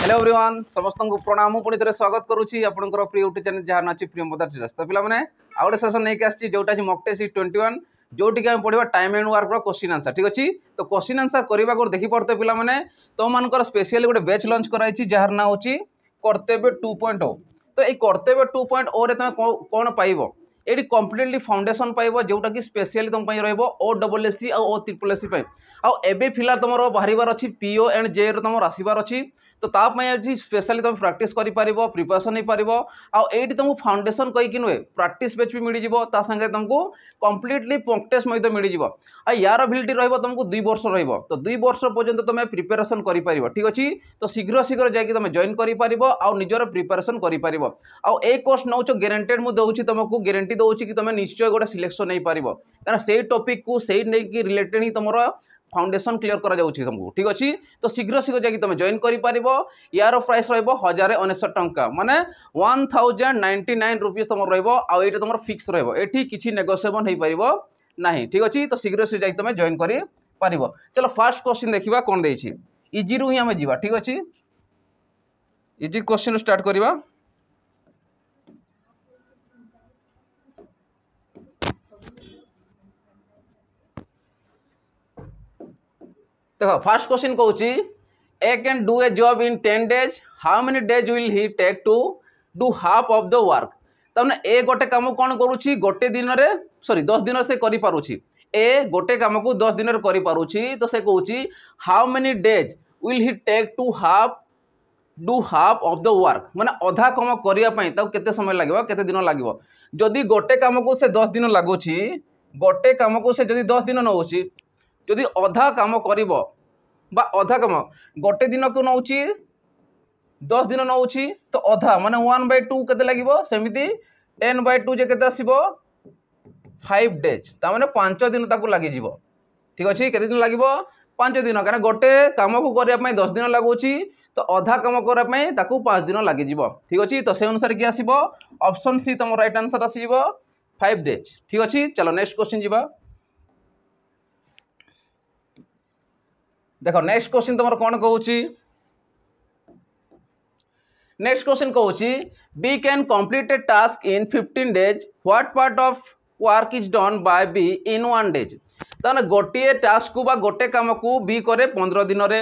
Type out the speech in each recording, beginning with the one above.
Hello everyone समस्त को प्रणाम पुणी थे स्वागत करुच्ची आपंकर प्रिय यूट्यूब चैनल जहाँ ना प्रिय मदर टीचर्स। तो पे आउ गए सेसन नहीं आसी जोटा मक टेस्ट 21 जोटि आम पढ़ा time and work question answer ठीक अच्छी। तो क्वेश्चन आंसर करने को देखी पड़ते पे तो मानकर स्पेशली गोटे बैच लंच कराई जार ना हूँ कर्तव्य 2.0। तो ये कर्तव्य 2.0 रे तुम कौन पाइब ये कम्प्लीटली फाउंडेशन पाइब जोटा कि स्पेशली तुम OSSC और OSSC आउ एबे फिलहाल तुम बाहर अच्छी PO एंड JE तुम आसबार अच्छी। तो ताकि स्पेशली तुम प्राक्ट कर प्रिपरेसन हो पार आउे तुमको फाउंडेशन कहीकि नुहे प्राक्ट बेच भी मिल जाए तुमको कम्प्लीटली मॉक टेस्ट मिल जाए यार भैलिटी तुमको 2 वर्ष तो 2 वर्ष पर्यंत तुम प्रिपरेसन कर ठीक अच्छी। तो शीघ्र शीघ्र जाकि तुम जॉइन कर निजर प्रिपरेसन कर कोर्स नौ ग्यारंटेड मुझे तुमको ग्यारंटी दूसरी कि तुम निश्चय गोटे सिलेक्शन नहीं पार क्या से टॉपिक को से रिलेटेड ही तुम फाउंडेशन क्लियर करा जाउछि तुमको ठीक अच्छी। तो शीघ्र शीघ्र जाकि तुम जॉइन कर यार प्राइस ₹1099 टंका माने 1099 रुपीज तुम रही तुम फिक्स रही किसी नेगोशिएबल हो पार ना ठीक अच्छी। तो शीघ्र शीघ्र जाकि तुम जॉइन कर चलो फास्ट क्वेश्चन देखा कौन देछि इजी रु ही आम जा ठीक अच्छी। इजी क्वेश्चन स्टार्ट करवा देखो फास्ट क्वेश्चन कहूँ A can do a job in 10 days how many days will he take to do half of the work. तमने ए गोटे काम कौन करुच्ची गोटे दिन में सॉरी 10 दिन से करि पारुछि ए गोटे काम को 10 दिन करि पारुछि। तो से कहूँ how many days will he take to do half of the work माने अधा काम करने केते समय लगे केते दिन लगे जदि गोटे काम को से 10 दिन लगुच गोटे काम को से जदि 10 दिन नौ जदि अधा काम कर अधा काम गोटे दिन को नौ 10 दिन नौ तो अधा माने 1/2 केते लगे सेमती 10/2 जे केते आसीबो 5 days तामाने 5 दिन ताकू लगी जीवो ठीक अच्छे। केते दिन लगे 5 दिन क्या गोटे काम को करने 10 दिन लगुच तो अधा काम करने 5 दिन लगी जीवो ठीक अच्छे। तो से अनुसार किए आसीबो ऑप्शन सी तुम राइट आंसर आसीबो 5 days ठीक अच्छे। चलो नेक्स्ट क्वेश्चन जीवा देखो नेक्स्ट क्वेश्चन तुम कौन कहूँ नेक्स्ट क्वेश्चन कहूँ B can complete a task in 15 days what part of work is done by B in 1 day। तो गोटे टास्क को बा गोटे काम को बी करे 15 दिन रे।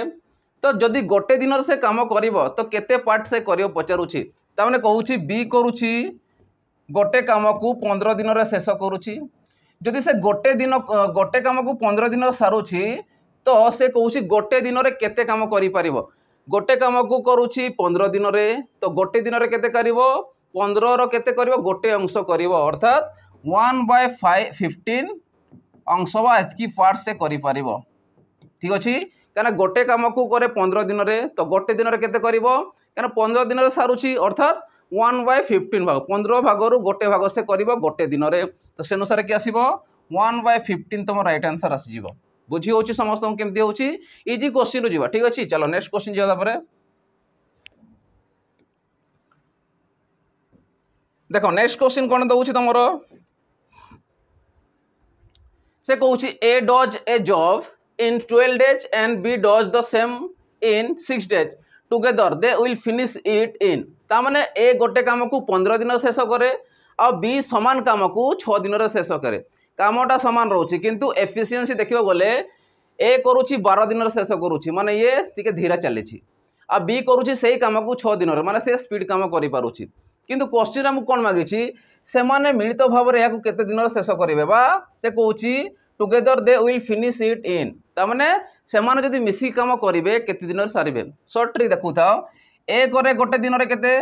तो जदि गोटे दिन से काम कर तो केते पार्ट से कर पचारूची ताने कहूँ बी करुच्ची गोटे काम को 15 दिन रे शेष करुच्ची जदि से गोटे काम को 15 दिन सारूची तो से कहूँ गोटे दिन में केते काम करि परिबो गोटे काम को करुच्ची 15 दिन में तो गोटे दिन में केते करिवो 15 रो केते करिवो गोटे अंश करिवो अर्थात 1/15 अंश बा एतकी पार्ट से करि परिबो ठीक अच्छी। क्या गोटे काम को करे 15 दिन में तो गोटे दिन में केते करिवो क्या 15 दिन सारूची अर्थात 1/15 भाग 15 भागरू गोटे भाग से करिवो गोटे दिन में। तो से अनुसार कि आसीबो 1/15 तुम राइट आंसर आसीबो बुझी होची समस्त केमती होची इजी क्वेश्चन जीवा ठीक अच्छी। चलो नेक्स्ट क्वेश्चन जीवा तापर देखो नेक्स्ट क्वेश्चन कौन दउची तमरो से कहूची A does a job in 12 days and B does the same in 6 days together they will finish it in तामाने ए गोटे काम को 15 दिन शेष करे और बी समान काम को 6 दिन शेष करे कामटा सामान रोचे किंतु एफिशिएंसी देखिबा गले ए करुच्ची 12 दिन शेष करुच्ची माने ये टिके धीरा चली आ बी करुच्ची से काम को 6 दिन माने से स्पीड काम करि पारुची किंतु क्वेश्चन हमको कौन मागिछि से माने मिलित भाव रे याकू केते दिन शेष करिवे बा से कहूची together they will finish it in ता माने से माने जदी मिसी काम करिवे केते दिन सारिवे शॉर्ट ट्रिक देखु थाओ ए करे गोटे दिन रे केते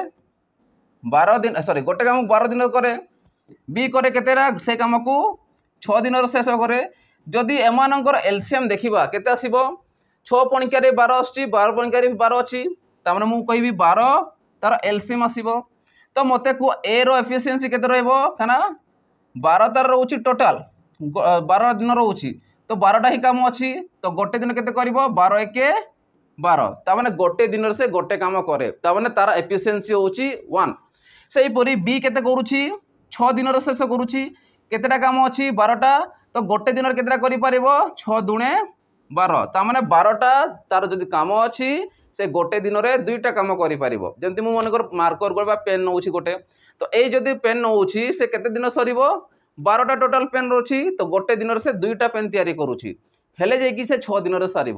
12 दिन सॉरी गोटे काम 12 दिन करे बी करे केतेरा से काम को 6 दिन शेष करे जदि एमानकर एलसीएम देखा केते आसीबो 6 पणिका 12 आछि 12 पणिका 12 अछि तामने मु कहबी 12 तार एलसीएम आसीबो। तो मते को ए रो एफिशिएंसी केते रहबो खाना 12 तार रहउछि टोटल 12 दिन रहउछि तो 12टा ही काम अछि तो गोटे दिन केते करबो 12 1 12 तामने गोटे दिन से गोटे काम करे तामने तार एफिशिएंसी होछि 1 सेही परी बी केते करूछि 6 दिन रे शेष करूछि केतेटा काम अछि 12टा तो गोटे दिन केतेटा करि परिबो 6 दुणे 12 तामाने 12टा तार जदि काम अछि से गोटे दिन में दुईटा कम कर जमी मुझे मनकर मार्कर पेन नौ गोटे तो ये जदि पेन नौ से केते दिन सर 12टा टोटाल पेन अच्छी तो गोटे दिन से दुईटा पेन तैयारी करुँची हेले जाइए से 6 दिन सार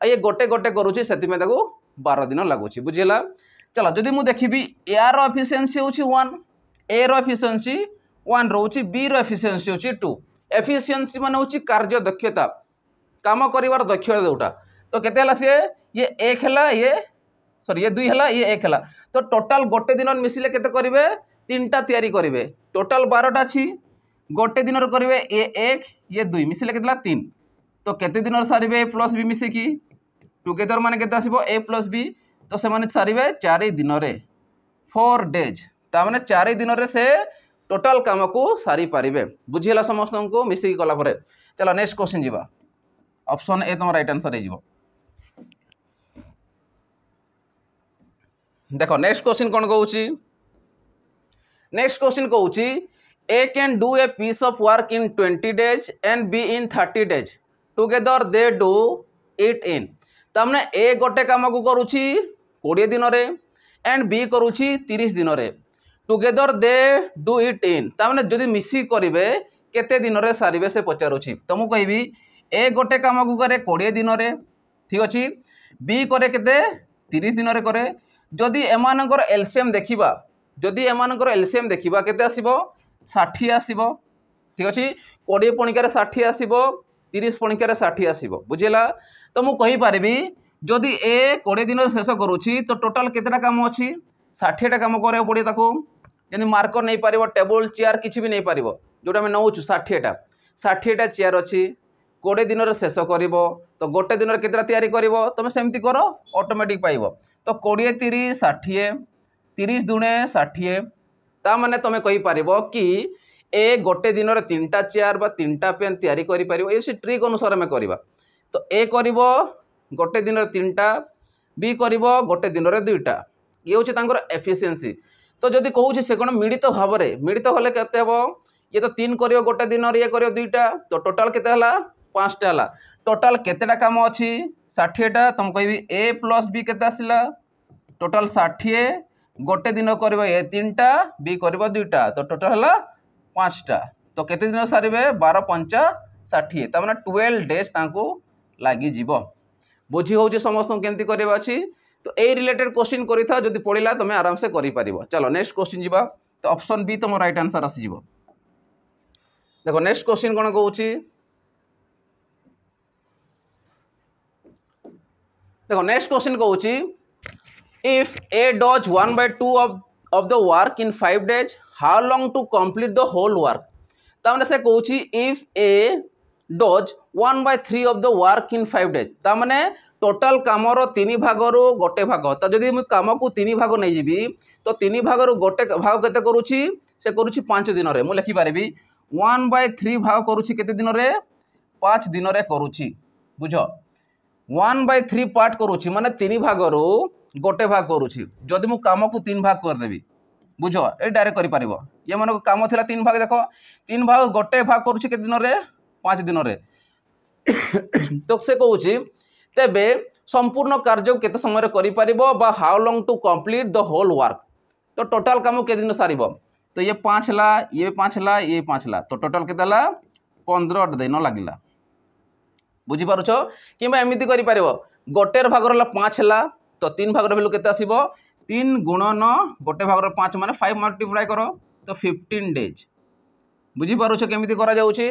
ये गोटे गोटे करुँची से 12 दिन लगुच बुझीला। चलो जदि मुझे देखी यार एफिशिएंसी हूँ 1 ए रो एफिशिएंसी 1 रोचे बी रो एफिशिएंसी हूँ 2 एफिशिएंसी मान हूँ कार्य दक्षता काम कर दक्षता जोटा तो केते सी ये 1 है ये सॉरी ये 2 है ये 1 है तो टोटाल गोटे दिन मिसिले केते करेंगे 3टा तैयारी करेंगे टोटाल 12टा अच्छी गोटे दिन करेंगे ये 1 ये 2 मिसिले केते 3 तो केते दिन सारे प्लस बी मिसिकी टुगेदर मान केते आसीबो ए प्लस बी तो से माने सारे 4 दिन 4 डेज ताने 4 दिन से टोटाल काम को सारी पारे बुझीला समस्त को मिसिकी गला परे। चलो नेक्स्ट क्वेश्चन जीवा ऑप्शन ए तुम राइट आंसर हो देखो नेक्स्ट क्वेश्चन कौन कहूँ नेक्स्ट क्वेश्चन कहूँ A can do a piece of work in 20 days and B in 30 days together they do it in तमने ए गोटे काम को करुँची 20 दिन एंड बी करुँची 30 दिन together they do it in तमने जदि मिसी करेंगे केते दिन सारे से पचारुची तो मुझे कहबी ए गोटे काम को करे 20 दिन ठीक अच्छे बी करे केते 30 दिन करे जदि एमानकर एलसीएम देखिबा जदि एमानकर एलसीएम देखिबा केते आसीबो 60 आसीबो ठीक अच्छे 20 पणिकार 60 आसीबो 30 पणिकार 60 आसीबो बुझेला तो मु कहि पारबी जदि ए 20 दिन शेष करूची तो टोटाल केतेटा काम अच्छी 60टा काम करे पड़े ताको जदि मार्कर नहीं पारिबो टेबल चेयर किछि भी नहीं पारिबो जोटा हम नौचु 60टा चेयर अच्छी 20 दिन शेष कर तो गोटे दिन केतटा तैयारी कर तुम सेमती कर ऑटोमेटिक पाइब तो 20 30 60 30 दुणे 60 ता माने तुम कहीपर कि ए गोटे दिन 3टा चेयर बा 3टा पेन तैयारी कर ये ट्रिक अनुसार आम करवा तो ए कर गोटे दिन 3टा बी कर गोटे दिन 2टा ये हूँ एफिशिएंसी तो जदि कहूँ से कौन मिलित भाव मिलित हेल्ले केते हम ये तो 3 कर गोटे दिन ये कर 2टा तो टोटाल केते 5टा है टोटाल केतेटा काम अच्छी 60टा तुम कहबी ए प्लस बी केते आसिला टोटाल 60 गोटे दिन कर ए 3टा बी कर 2टा तो टोटाल है 5टा तो केते दिन सारे 12 5 60 तमाने 12 डेज लगी बुझी हो समस्त केमती करवा अच्छी तो ए रिलेटेड क्वेश्चन करा जदि पढ़ला तुम आराम से कर। चलो नेक्स्ट क्वेश्चन जीवा तो ऑप्शन बी तुम राइट आंसर आसीज देखो नेक्स्ट क्वेश्चन कौन कहूँ देखो नेक्स्ट क्वेश्चन कहूँ if A does 1/2 of the work in 5 days how long to complete the whole work तामने से कहूँ if A does 1/3 of the work in 5 days तामने टोटाल कामर 3 भागर गोटे भाग तो जदि काम को 3 भाग नहीं जीवी तो 3 भागर गोटे भाग केते करुची से करुची 5 दिन रे मु लिखि पारिबी 1/3 भाग करुची केते दिन रे 5 दिन रे करुची बुझ 1/3 पार्ट करुची माने 3 भागर गोटे भाग करुची जदि मु काम को 3 भाग कर देबी बुझ ए डायरेक्ट करि पारिबो ये मन काम थिला 3 भाग देखो 3 भाग गोटे भाग करुची केते दिन रे 5 दिन रे तो से कहूची तेबे संपूर्ण कार्य केते समय करि पारिबो बा how long to complete the whole work तो टोटाल काम के दिन सारिबो तो ये 5 ला ये 5 ला ये 5 ला तो टोटाल केते ला 15 दिन लागिला बुझी पारुछ कि एमती कर गोटे भागर 5 है तो 3 भागर भैल्यू केते आसीबो 3 गुणन गोटे भागर 5 माने 5 मल्टीप्लाई करो तो 15 डेज बुझी पारुछ केमिति करा जाउची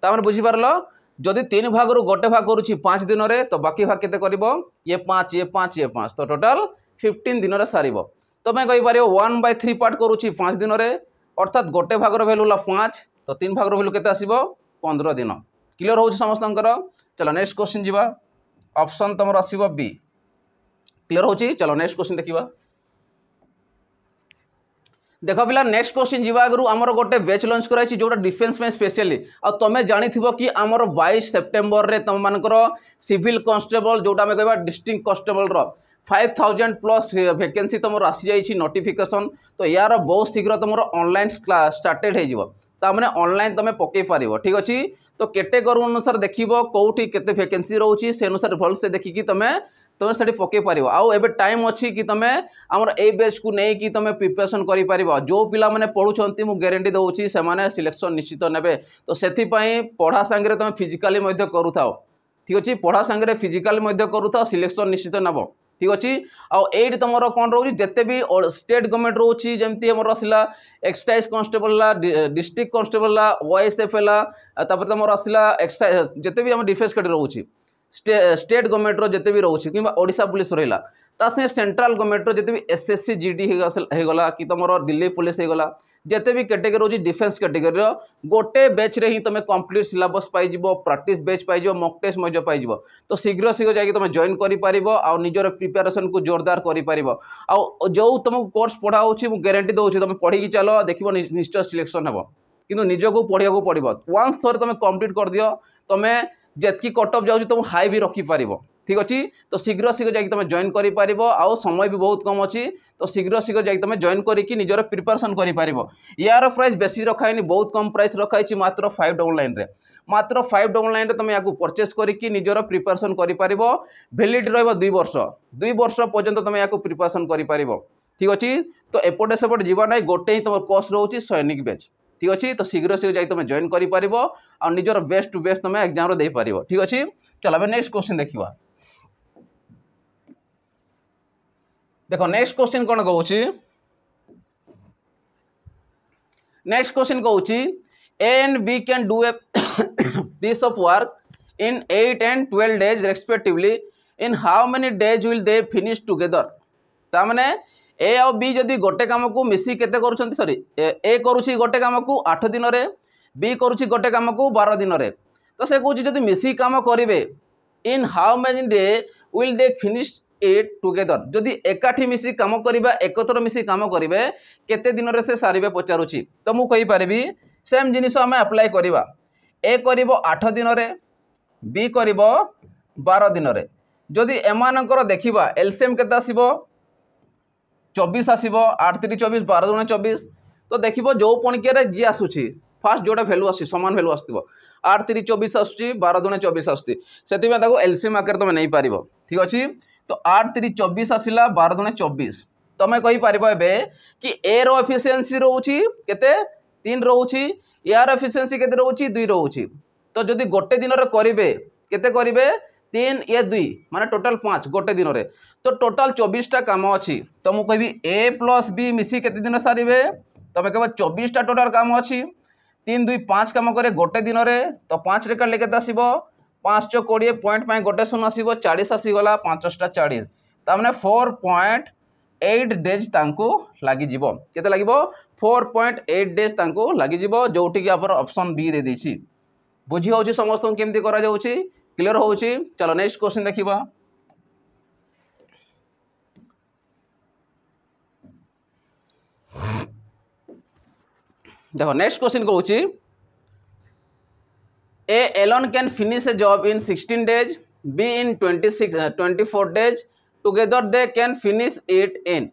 तामने बुझी पारलो जदि 3 भागर गोटे भाग करुची 5 दिन रे तो बाकी भाग केते करिवो ये 5 ये 5 ये 5 तो टोटाल 15 दिन रे सारिबो तो मैं कहि पारियो 1/3 पार्ट करुची 5 दिन रे अर्थात गोटे भागर भैल्यू ला 5 तो 3 भागर भैल्यू केते आसीबो 15 दिन क्लियर हो समस्तंकर। चलो नेक्स्ट क्वेश्चन जीवा ऑप्शन तुम आसीबो बी क्लियर हो चलो नेक्स्ट क्वेश्चन देखिबा देखो पिला नेक्स्ट क्वेश्चन जीवा आगु आमर गोटे बैच लॉन्च कराई जोटा डिफेंस में स्पेशली आ तुमे जानी कि आमर 22 सेप्टेम्बर रे तुम मानकर सिविल कांस्टेबल जोटा आम कह डिस्ट्रिक्ट कांस्टेबल 5000 प्लस वैकेंसी तुम आसी जाइए नोटिफिकेशन तो यार बहुत शीघ्र तुम ऑनलाइन क्लास स्टार्टेड होने ऑनलाइन तुम पकई पार ठीक अच्छे तो कैटेगरी अनुसार देख कौटी केते वैकेंसी रोचे से अनुसार भल से देखिकी तुम तुम से पकई पार आउ एबे टाइम अच्छी कि तुम आमर ए बेच को नहीं कि तुम प्रिपरेशन कर जो पिला माने पढ़ुंट मु गारंटी दूसरी से सिलेक्शन निश्चित ने तो से पढ़ा सांगे तुम फिजिकाली करूँ ठीक अच्छे पढ़ा सांगे फिजिकाली करूँ सिलेक्शन निश्चित नब ठीक अच्छे आईटी तुम कौन रोचे जिते भी स्टेट गवर्नमेंट रोची जमती आमर आसला excise constable district constable OSF है तुम आसला एक्साइज जिते भी आम डिफेन्स कैटेगरी रोचे स्टेट गवर्नमेंट जिते भी रोचे कि ओडिशा पुलिस रहा तासे सेंट्रल गवर्नमेंट जिते भी एसएससी जीडी होगला कि तुम दिल्ली पुलिस होगला जिते भी कैटेगरी रोचे डिफेन्स कैटेगरी गोटे बैच रे ही तुम कंप्लीट सिलेबस पाइज प्रैक्टिस बैच पाइज मॉक टेस्ट पाइज तो शीघ्र शीघ्र जाकि तुम जॉइन कर निजर प्रिपेरेसन को जोरदार कर जो तुमको कोर्स पढ़ाऊँ गारंटी दूसरी तुम पढ़ी चल देख निश्चय सिलेक्शन हे कि निजक पढ़ा पड़ो वन्स थोड़े तुम कंप्लीट कर दियो तुम्हें जितकी कटअप जाऊँ तुम हाई भी रखिपार ठीक अच्छे तो शीघ्र शीघ्र जाकि तुम जॉइन कर समय भी बहुत कम अच्छी तो शीघ्र शीघ्र जाकि तुम जॉइन करके निजर प्रिपरेशन कर यार प्राइस बेसी रखाई बहुत कम प्राइस रखाई मात्र 599 रे मात्र 599 रे तुम या परचेस करके निजर प्रिपरेशन कर वैलिडिटी रहा 2 वर्ष 2 वर्ष पर्यंत तुम या प्रिपरेशन कर ठीक अच्छे तो एपटे सेपटे जीवा ना गोटे ही तुम कोर्स रोचे सैनिक बैच ठीक अच्छे तो शीघ्र शीघ्र जाकि तुम जॉइन कर निजर बेस्ट टू बेस्ट तुम एग्जाम दे पार ठीक अच्छे चलो नेक्स्ट क्वेश्चन देखा देखो नेक्स्ट क्वेश्चन कौन कहूँ नेक्स्ट क्वेश्चन कहूँ A and B can do a piece of work in 8 and 12 days respectively in how many days will they finish together तामने ए और बी जदि गोटे काम को मिसी केते करूछंती सॉरी ए करूछि गोटे काम को 8 दिन रे बी करूछि गोटे काम को 12 दिन रे तो से कहूछि जदि मिसी काम करिवे in how many day will they finish it together जदि एकाठी मिसी काम करिबा एकतर मिसी काम करिवे केते दिन रे से सारिबे पचारुछि तो मु कहि पारिबी सेम जिनिस हमें अप्लाई करिबा ए करिबो 8 दिन रे बी करिबो 12 दिन रे जदि एमानकर देखिबा एलसीएम केते आसीबो 24 आसीबो 8 3 24 12 दुणे 24 तो देखिबो जो पणकिया जी आसुछि फास्ट जोटा भैल्यू आसी समान भैल्यू आसतिबो 8 3 24 आसुछि 12 दुणे 24 आसुछि सेतिबा ताको एलसीएम आकर तुम नहीं पारिबो ठीक अछि तो 8 3 24 आसिला 12 दुणे 24 तमे कहि पारिबो एबे कि ए रो एफिशिएंसी रहउछि केते 3 रहउछि यार एफिशिएंसी केते रहउछि 2 रहउछि तो जदि गोटे दिन रे करिवे केते करिवे 3 ये 2 माने टोटल 5 गोटे दिन रे तो टोटल 24 टा काम अछि तो मु कहबी ए प्लस बी मिसी केते दिन सारिवे तमे कहबो 24 टा टोटल काम अछि 3 2 5 काम करे गोटे दिन रे तो 5 रे काले केते आसीबो 5 * 20 पॉइंट पाए गोटे शून्य आसीबो 40 आसी गला 5 टा 40 ता माने 4.8 डेज तांको लागि जिवो केते लागिवो 4.8 डेज तांको लागि जिवो जोठी कि आपन ऑप्शन बी दे देछि बुझी होछि समस्त केमती करा जाउछि क्लियर होछि चलो नेक्स्ट क्वेश्चन देखिबा देखो नेक्स्ट क्वेश्चन कहूँ A alone can finish a job in 16 days B in 24 days together they can finish it in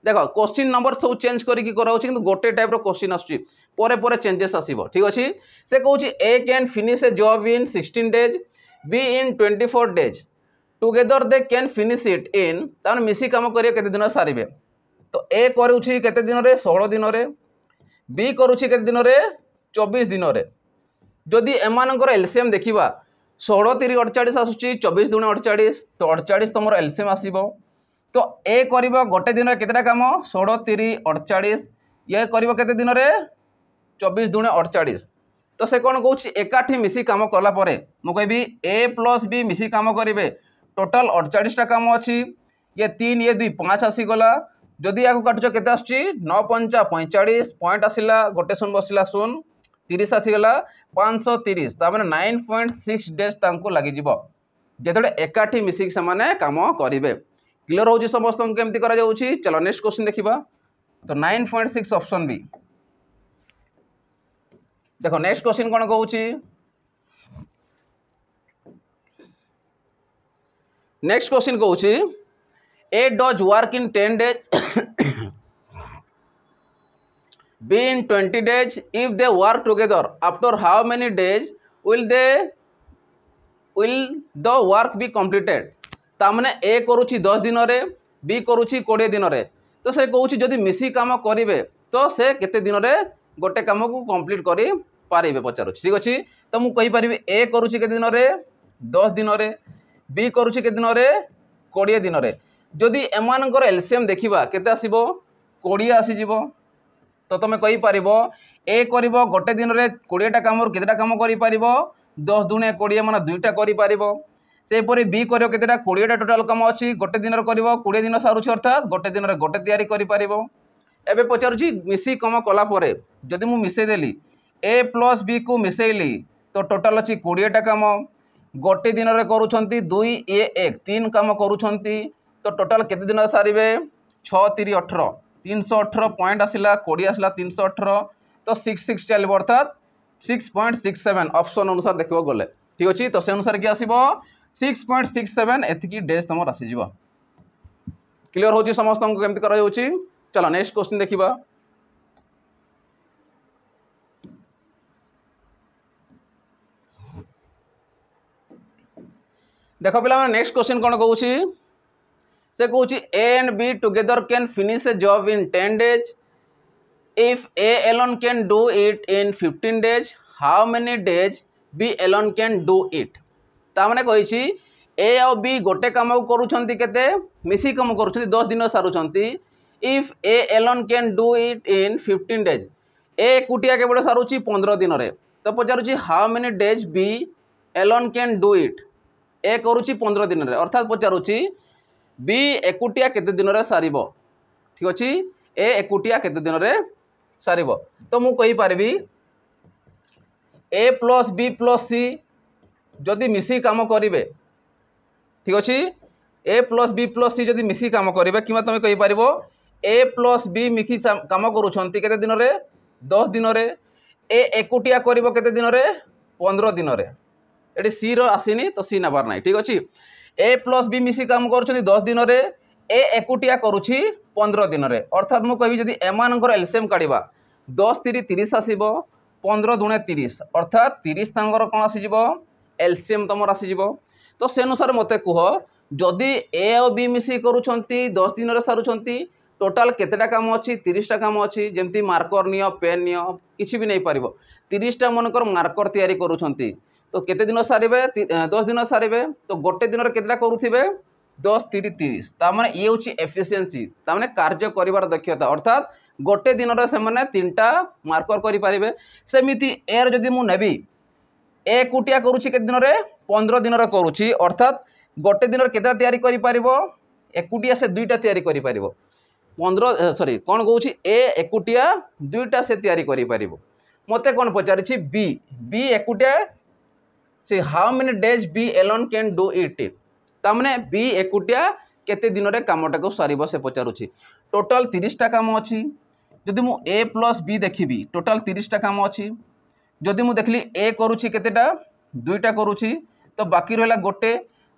देखो क्वेश्चन नंबर सब चेंज करके कराउछि किंतु गोटे टाइप रो क्वेश्चन आछि परे परे चेंजेस आसीबो ठीक अछि से कहूछि A can finish a job in 16 days B in 24 days together they can finish it in तान मिसी काम करियो केते दिन सारिबे तो ए करूछि केते दिन रे 16 दिन रे बी करूछि केते दिन रे 24 दिन रे जदि एमानकर एलसीएम देखिबा 16 3 48 आसुछि 24 दुणे 48 तो 48 तमरो एलसीएम आसीबो तो ए करिबो गोटे दिन रे केतेटा काम 16 3 48 ये करिबो केते दिन रे 24 दुणे 48 तो से कोन कहूछि एकाठी मिसी काम कला परे मु कहबी ए प्लस बी मिसी काम करिवे टोटल 48 टा काम अछि ये 3 ये 2 5 आसी गला जदि या काटुछ केते आछि 9 5 45 पॉइंट आसिला गोटे शून्य बसिला शून्य 30 आसीगला 530 तार 9.6 डेज तांको लागि जिवो जेतले एकाठी मिसिक समाने काम करिवे क्लियर होछि समस्त केमती करा जाउछि चलो नेक्स्ट क्वेश्चन देखिबा तो 9.6 ऑप्शन बी देखो नेक्स्ट क्वेश्चन कोन कहूछि नेक्स्ट क्वेश्चन कहूछि A does work in 10 days B in 20 days if they work together after how many days will the work be completed तामने ए करुच्ची 10 दिन रे बी करुच्ची 20 दिन रे तो से कहूँ जदि मिसी काम करेंगे तो से केते दिन रे गोटे काम को कंप्लीट करि पारिबे पचारुछि ठीक अछि। तो मु कहि परिबे ए करुच्ची केते दिन रे 10 दिन रे बी करुच्ची केते दिन रे 20 दिन रे जदि एमानकर एलसीएम देखिबा केते आसीबो 20 आसी जिवो तो तुम कहि परिबो ए करिवो गोटे दिन रे 20टा काम केतेटा काम करि परिबो 10 दुणे 20 माने दुईटा करि परिबो सेपरि बी करियो केतेटा 20टा टोटल काम अछि गोटे दिन रे करिवो 20 दिन सारुछि अर्थात गोटे दिन रे गोटे तयारी करि परिबो। एबे पचारुछि मिसी काम कला परे जदि मु मिसै देली ए प्लस बी को मिसैली तो टोटल अछि 20टा काम गोटे दिन रे करूछंती 2 ए 1 3 काम करूछंती तो टोटल केते दिन सारिबे 6 3 18 318 पॉइंट आसिला 20 आसिला 318 तो 66 चलबो अर्थात 6.67 ऑप्शन अनुसार देखबो गले ठीक अछि। तो से अनुसार कि आसीबो 6.67 एतिकी डेज तमर आसी जिवो क्लियर होची समस्त को केमति करा होची। चलो नेक्स्ट क्वेश्चन देखिबा देखो पिला नेक्स्ट क्वेश्चन कोन कहूची से कहूची A and B together can finish a job in 10 days if A alone can do it in 15 days how many days B alone can do it ता माने कहिछि A और B गोटे काम करूछंती केते मिसी काम करूछंती 10 दिन सारुछंती if A alone can do it in 15 days A कुटिया केवल सारुछि 15 दिन रे तो पचारुछि how many days B alone can do it A करूछि 15 दिन रे अर्थात पचारुछि B एकुटिया केते दिन रे सारिबो ठीक अछि ए एकुटिया केते दिन रे सारिबो तो मु कहि पारबी ए प्लस बी प्लस सी जदि मिसी काम करिवे ठीक अछि ए प्लस बी प्लस सी जदि मिसी काम करिवे किमा तमे कहि पारिबो ए प्लस बी मिसी काम करूछंती केते दिन रे 10 दिन रे ए एकुटिया करिवो केते दिन रे 15 दिन रे एटी सी रो आसीनी तो सी नबार नाही ठीक अछि ए प्लस बी मिसी काम करूछंती 10 दिन रे ए एकुटिया करूछि 15 दिन रे अर्थात मु कहि जदि एमानकर एलसीएम काढिबा 10 3 30 आसीबो 15 दुणे 30 अर्थात 30 तांगर कोन आसी जिवो एलसीएम तमर आसी जिवो। तो से अनुसार मते कुह जदि ए और बी मिसी करूछंती 10 दिन रे सारुछंती टोटल केतेटा काम अछि 30टा काम अछि जेमति मार्कर नियो पेन नियो किछि भी नै पारिबो 30टा मनकर मार्कर तयारी करूछंती तो केते दिन सारिबे 10 दिन सारिबे तो गोटे दिन रे केतेटा करूथिबे 10 3 30 ता माने ये होची एफिशिएंसी ता माने कार्य करिवार दक्षता अर्थात गोटे दिन रे से माने 3टा मार्कर करि पारिबे सेमिति एर जदि मु नेबी ए कुटिया करूची केते दिन रे 15 दिन रे करूची अर्थात गोटे दिन रे केता तयारी करि पारिबो एकुटिया से दुईटा तयारी करि पारिबो 15 सॉरी कोन कहूची ए एकुटिया दुईटा से तयारी करि पारिबो मते कोन पचारिछि बी बी एकुटिया से how many days B alone can do it तामने बी एकुटिया केते दिन रे कामटा को सारिबो से पचारुछि टोटल 30टा काम अछि जदि मु ए प्लस बी देखिबी टोटल 30टा काम अछि जदि मु देखली ए करूछि केतेटा दुईटा करूछि तो बाकी रहला गोटे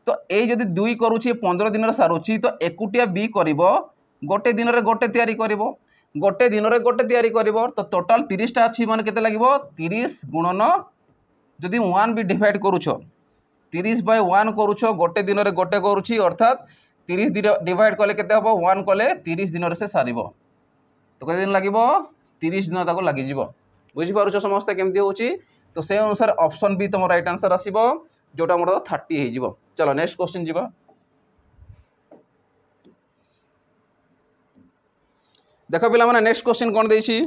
तो ए जदि दुई करूछि 15 दिन रे सारुछि तो एकुटिया बी करिवो गोटे दिन रे गोटे तयारी करिवो गोटे दिन रे गोटे तयारी करिवो तो टोटल 30टा अछि माने केते लागिवो 30 गुणन जदि 1 भी डिवाइड करूछो 30/1 करूछो गोटे दिन रे गोटे करूछि अर्थात 30 डिवाइड कले केते हबो 1 कले 30 दिन रे से सारिबो तो केते दिन लागिबो 30 दिन ताको लागि जिवो बुझि पारुछो समस्त केमति होची तो से अनुसार ऑप्शन बी तमो राइट आंसर आसीबो जोटा मोर 30 हे जिवो। चलो नेक्स्ट क्वेश्चन जिवो देखो पिला माने नेक्स्ट क्वेश्चन कोन देछि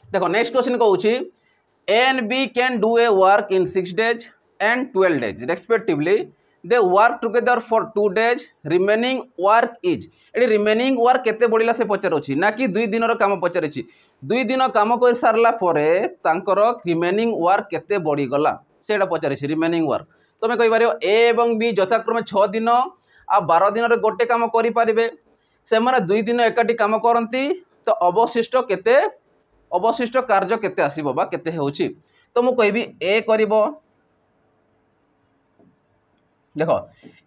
देखो नेक्स्ट क्वेश्चन कहूची A and B can do a work in 6 days and 12 days respectively they work together for 2 days remaining work is एडी remaining work केते बढिला से पचारोची ना कि 2 दिन रो काम पचारिची 2 दिन काम को सारला परे तांकर remaining work केते बढी गला सेडा पचारिची remaining work तमे कहि पारियो A एवं B यथाक्रमे 6 दिन आ 12 दिन रे गोटे काम करि पारिबे से माने 2 दिन एकाटी काम करंती तो अवशिष्ट कार्य केते आसीबो बा केते होउची तो मु कहबी ए करिवो देखो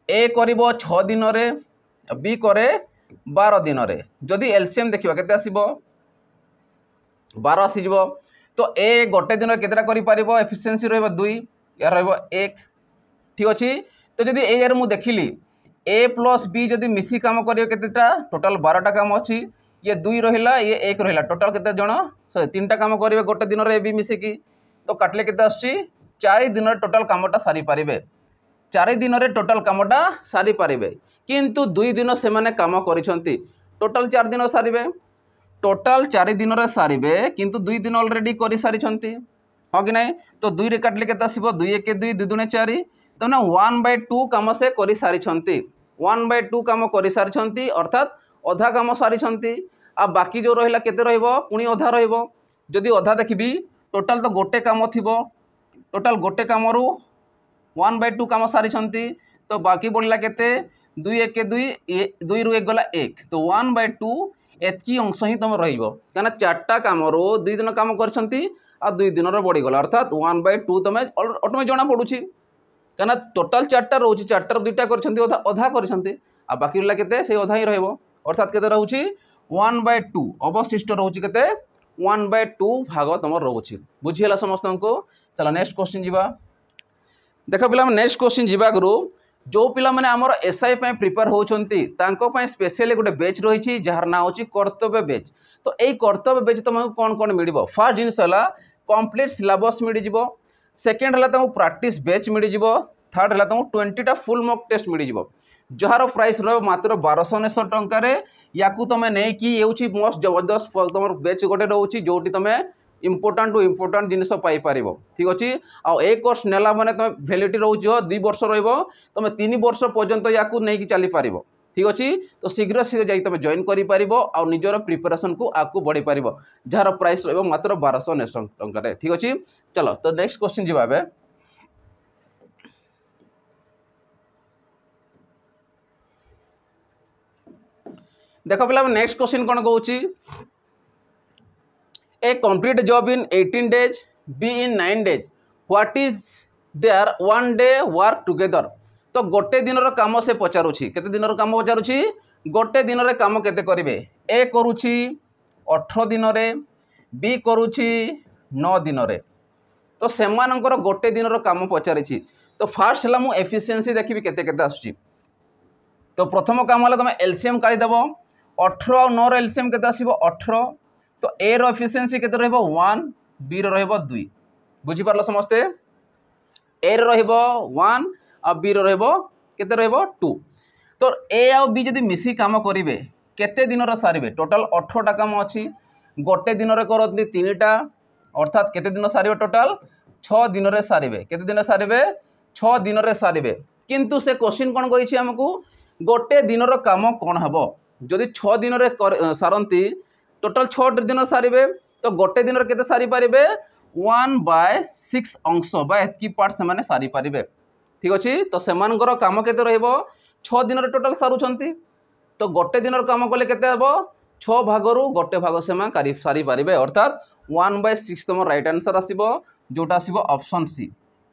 ए करिवो 6 दिन रे बी करे 12 दिन रे जदि एलसीएम देखिबा केते आसीबो 12 आसी जिवो तो ए गोटे दिन केतेटा करि पारिबो एफिशिएंसी रहइबो 2 या रहइबो 1 ठीक अछि। तो जदि ए यार मु देखिली ए प्लस बी जदि मिसी काम करियो केतेटा टोटल 12टा काम अछि ये 2 रहिला ये 1 रहिला टोटल केते जण सॉरी 3टा काम करिवे गोटे दिन रे बी मिसी की तो काटले केते आछि 4 दिन रे टोटल कामटा सारी पारिबे 4 दिन रे टोटल कामटा सारी पारिबे किंतु 2 दिन से माने काम करिसंती टोटल 4 दिन सारिबे टोटल 4 दिन रे सारिबे किंतु 2 दिन ऑलरेडी करि सारिसंती हो कि नहीं। तो 2 रे काटले केते आसीबो 2 1 2 2 दुने 4 तो ना 1/2 काम से करि सारिसंती 1/2 काम करि सारिसंती अर्थात अधा काम सारिसंती आ बाकी जो रहिला केते रहइबो पुनी अधा रहइबो जदि अधा देखिबी टोटल तो गोटे काम थिबो टोटल गोटे काम रु 1/2 काम सारिसंती तो बाकी बढ़ला केते 2 1 2 2 रु 1 गला 1 तो 1/2 एतकी अंश ही तुम रहिबो काना चारटा काम रो 2 दिन काम करछंती आ 2 दिन रो बढ़ी गला अर्थात 1/2 तुम ऑटोमेटिक जणा पडुची काना टोटल चारटा रोची चारटा दुईटा करछंती अधा अधा करछंती आ बाकी रहला केते से अधा ही रहइबो अर्थात केते रहउची 1/2 अवशिष्ट रहउची केते 1/2 भाग तुम रहउची बुझिला समस्त को। चलो नेक्स्ट क्वेश्चन जीवा देखो पिला नेक्स्ट क्वेश्चन जीवा गुरु जो पिला माने हमर एसआई पे प्रिपेयर होचंती तांको पे स्पेशली गोटे बैच रही जार ना होची कर्तव्य बैच। तो एई कर्तव्य बैच तुमको कोन कोन मिलिबो फर्स्ट जिंस हला कंप्लीट सिलेबस मिल जिवो सेकंड हला तुमको प्रैक्टिस बैच मिल जिवो थर्ड हला तुमको 20टा फुल मॉक टेस्ट मिल जिवो जहार प्राइस रहो मात्र 1290 टंका रे याकू तुम नहीं कि येउची मोस्ट जबरदस्त तुम बैच गोटे रहउची जोटी तुम इम्पोर्टाट टू इम्पोर्टाट जिनस पाइपर ठीक अच्छे आउ ए कोर्स नेला माने तुम वैलिडिटी रोच 2 वर्ष तुम 3 वर्ष पर्यंत या नहीं चली पार ठीक अच्छे। तो शीघ्र शीघ्र जाकि तुम जॉइन कर निजर प्रिपेरेसन को आगू बढ़ी पार जार प्राइस रहा मात्र 1290 टंका ठीक अच्छे। चलो तो नेक्स्ट क्वेश्चन जी देख पिला नेक्स्ट क्वेश्चन कौन कहूँ A complete job in 18 days, B in 9 days. What is their one day work together? तो गोटे दिन रो काम से पचारुछि केते दिन रो काम पचारुछि गोटे दिन रे काम केते करिवे ए करूछि 18 दिन रे बी करूछि 9 दिन रे तो सेमानकर गोटे दिन रो काम पचारिछि। तो फास्ट हला मु एफिशिएंसी देखिबी केते केते आसुछि। तो प्रथम काम हला तमे एलसीएम काढी देबो 18 और 9 रो एलसीएम केते आसीबो 18 तो ए रो एफिशिएंसी केते रहइबो 1 बी रो रहइबो 2 बुझी पारलो समस्ते ए रो रहइबो 1 आ बी रो रहइबो केते रहइबो 2। तो ए आ बी जदी मिसी काम करिवे केते दिन रो सारिबे टोटल 18 टा काम अछि गोटे दिन रे करथि 3टा अर्थात केते दिन सारिबे टोटल 6 दिन रे सारिबे केते दिन सारिबे 6 दिन रे सारिबे किंतु से क्वेश्चन कोन कहिछि हमकु गोटे दिन रो काम कोन हबो जदी 6 दिन रे सारंती टोटल 6 दिन सारिबे तो गोटे दिन केते सारी पारिबे 1/6 अंश बा एतकी पार्ट से माने सारी पारिबे ठीक अछि। तो सेमानकर काम केते रहइबो 6 दिन टोटल सारुछंती तो गोटे दिन काम कले केते हबो 6 भागरु गोटे भाग सेमा सारी पारिबे अर्थात 1/6 तुम राइट आंसर आसीबो जोटा आसीबो ऑप्शन सी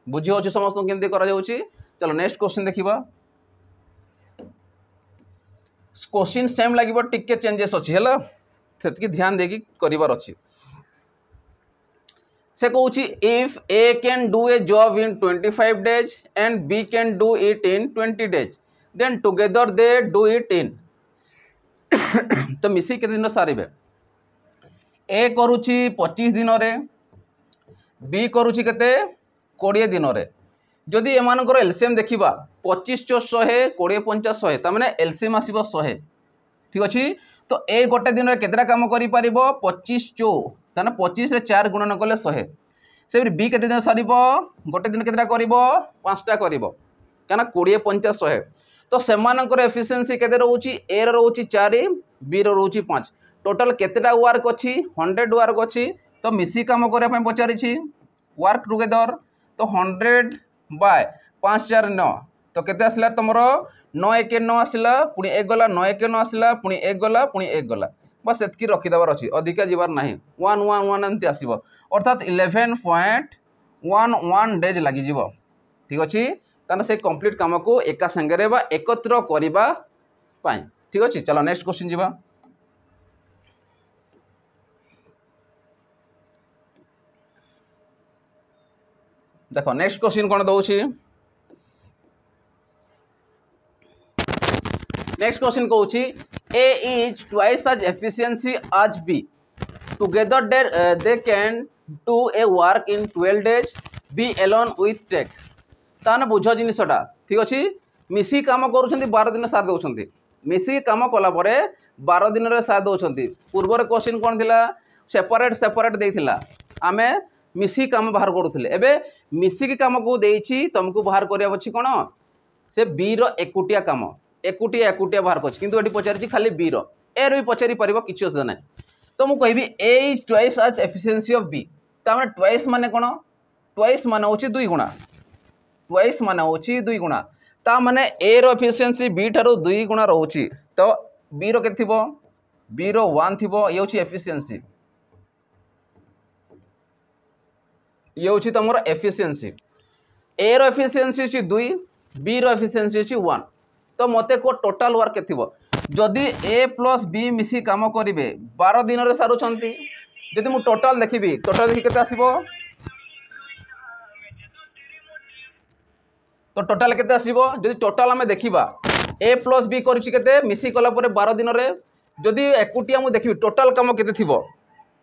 बुझी होछि समस्त केमते करा जाउछि। चलो नेक्स्ट क्वेश्चन देखिबा क्वेश्चन सेम लागिबो टिके चेंजेस अछि हला सेतकी ध्यान देकी करिवार अछि। से कहूची if A can do a job in 25 days and B can do it in 20 days then together they do it in तो मिसी केते दिन सारिबे ए करूची 25 दिन रे बी करूची केते 20 दिन रे जदि एमानकर एलसीएम देखिबा 25 + 100 20 50 100 ता माने एलसीएम आसीबो 100 ठीक अछि। तो ए गोटे दिन केतरा काम करि पारिबो 25 चो ताना 25 रे 4 गुणन कले 100 से बी केते दिन सारिबो गोटे दिन केतरा करिबो 5टा करिबो काना 20 50 100 तो सेमानकर एफिशिएंसी केते रहउची ए रो रहउची 4 बी रो रहउची 5 टोटल केतेटा वर्क अछि 100 वर्क अछि। तो मिसी काम करे पय पचारिछि वर्क टुगेदर तो 100/5 4 9 तो केते आसला तमरो 9 1 9 आसला पुनी 1 गला 9 1 9 आसला पुनी 1 गला पुनी 1 गला बस एतकी रखि देबार अछि अधिका जीवार नाही 1 1 1 एंती आसीबो अर्थात 11.11 डेज लागि जीवो ठीक अछि। ताना से कंप्लीट काम को एका संगे बा एकत्र करिबा पाई ठीक अछि। चलो नेक्स्ट क्वेश्चन जीवा देख नेक्स्ट क्वेश्चन कौन दौर नेक्स्ट क्वेश्चन कहूँ A is twice as efficiency as B together they can do a work in 12 days B alone with take ताने बुझ जिनसटा ठीक अच्छे मिसी कम कर 12 दिन सार दौरान मिसी कम कलापर 12 दिन सार दौरान पूर्वर क्वेश्चन कौन थी सेपरेट सेपरेट देता आम मिसी कम बाहर करूँ एवं मिसिकी कम को देती तुमको बाहर करवा अच्छी कौन से बी एकुटिया कम एकुटिया एकुटिया बाहर कर किंतु ये पचारि खाली बी एर भी पचारि पार किसी असुविधा ना तो मुझे कहि A is twice as efficiency of B तार ट्वाइस माने कौन ट्वाइस मान हूँ 2 गुणा ट्वाइस मान हूँ 2 गुणा ता माने ए रो एफिशिएंसी बी ठारो 2 गुणा रोची तो बी रो के थिबो बी रो 1 थिबो ये होची एफिशिएंसी ये होची तमरो एफिशिएंसी ए रो एफिशिएंसी छि 2 बी रो एफिशिएंसी छि 1 तो मते को टोटल वर्क के थिबो जदि ए प्लस बी मिसी काम करेंगे 12 दिन रे सारुचंती जदि मु टोटल देखिबी टोटल देखि केते आसीबो तो टोटल केते आसीबो जदि टोटल हमें देखिबा ए प्लस बी करिछि केते मिसी कला परे 12 दिन रे जदि एकुटिया मु देखिबी टोटल काम केते थिबो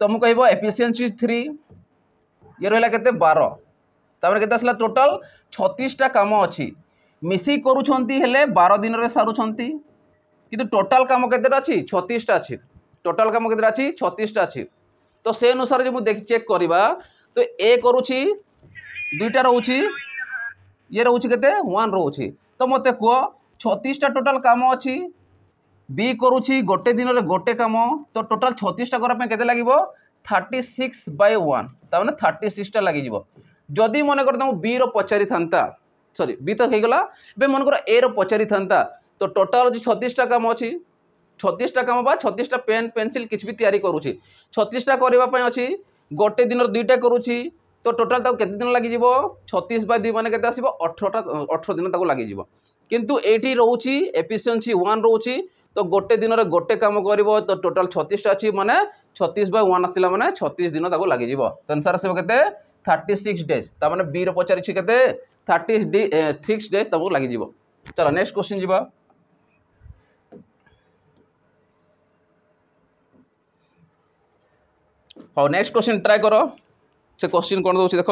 तो मु कहबो एफिशिएंसी 3 ये रहला केते 12 तापर केते आसला टोटल 36 टा काम अछि मिसी करूछंती हेले 12 दिन रे सारुछंती किंतु टोटल काम केते अछि 36 टा अछि टोटल काम केते अछि 36 टा अछि तो से अनुसार जे मु देख चेक करबा तो ए करूछि दुईटा रहउछि ये रहउछि केते 1 रहउछि तो मते को 36 टा टोटल काम अछि बी करूछि गोटे दिन रे गोटे काम तो टोटल 36 टा करा पे केते लागिवो 36/1 ता माने 36 टा लागि जिवो जदी मन कर तुम बी रो पचारि थांता सॉरी बी तो हे गला बे मन कर ए रो पचारि थांता तो टोटल 36 टा काम अच्छी 36 टा काम बा 36 टा पेन पेंसिल किछ भी तैयारी करूची 36 टा करबा पय अच्छी गोटे दिन दुईटा करूची तो टोटल ताको केते दिन लागि जिवो 36/2 माने केते आसीबो 18 दिन ताको लागि जिवो किंतु एठी रहउची एफिशिएंसी 1 रहउची तो गोटे दिन रे गोटे काम करबो तो टोटल 36 टा अछि माने 36/1 आसिला माने 36 दिन ताको लागि जिवो तो आंसर आसीबो केते 36 डेज ता माने बी रो पचारि छि केते 36 डेज ताको लागि जिवो चलो नेक्स्ट क्वेश्चन जिबा हाँ नेक्स्ट क्वेश्चन ट्राई करो से क्वेश्चन कौन दौर देख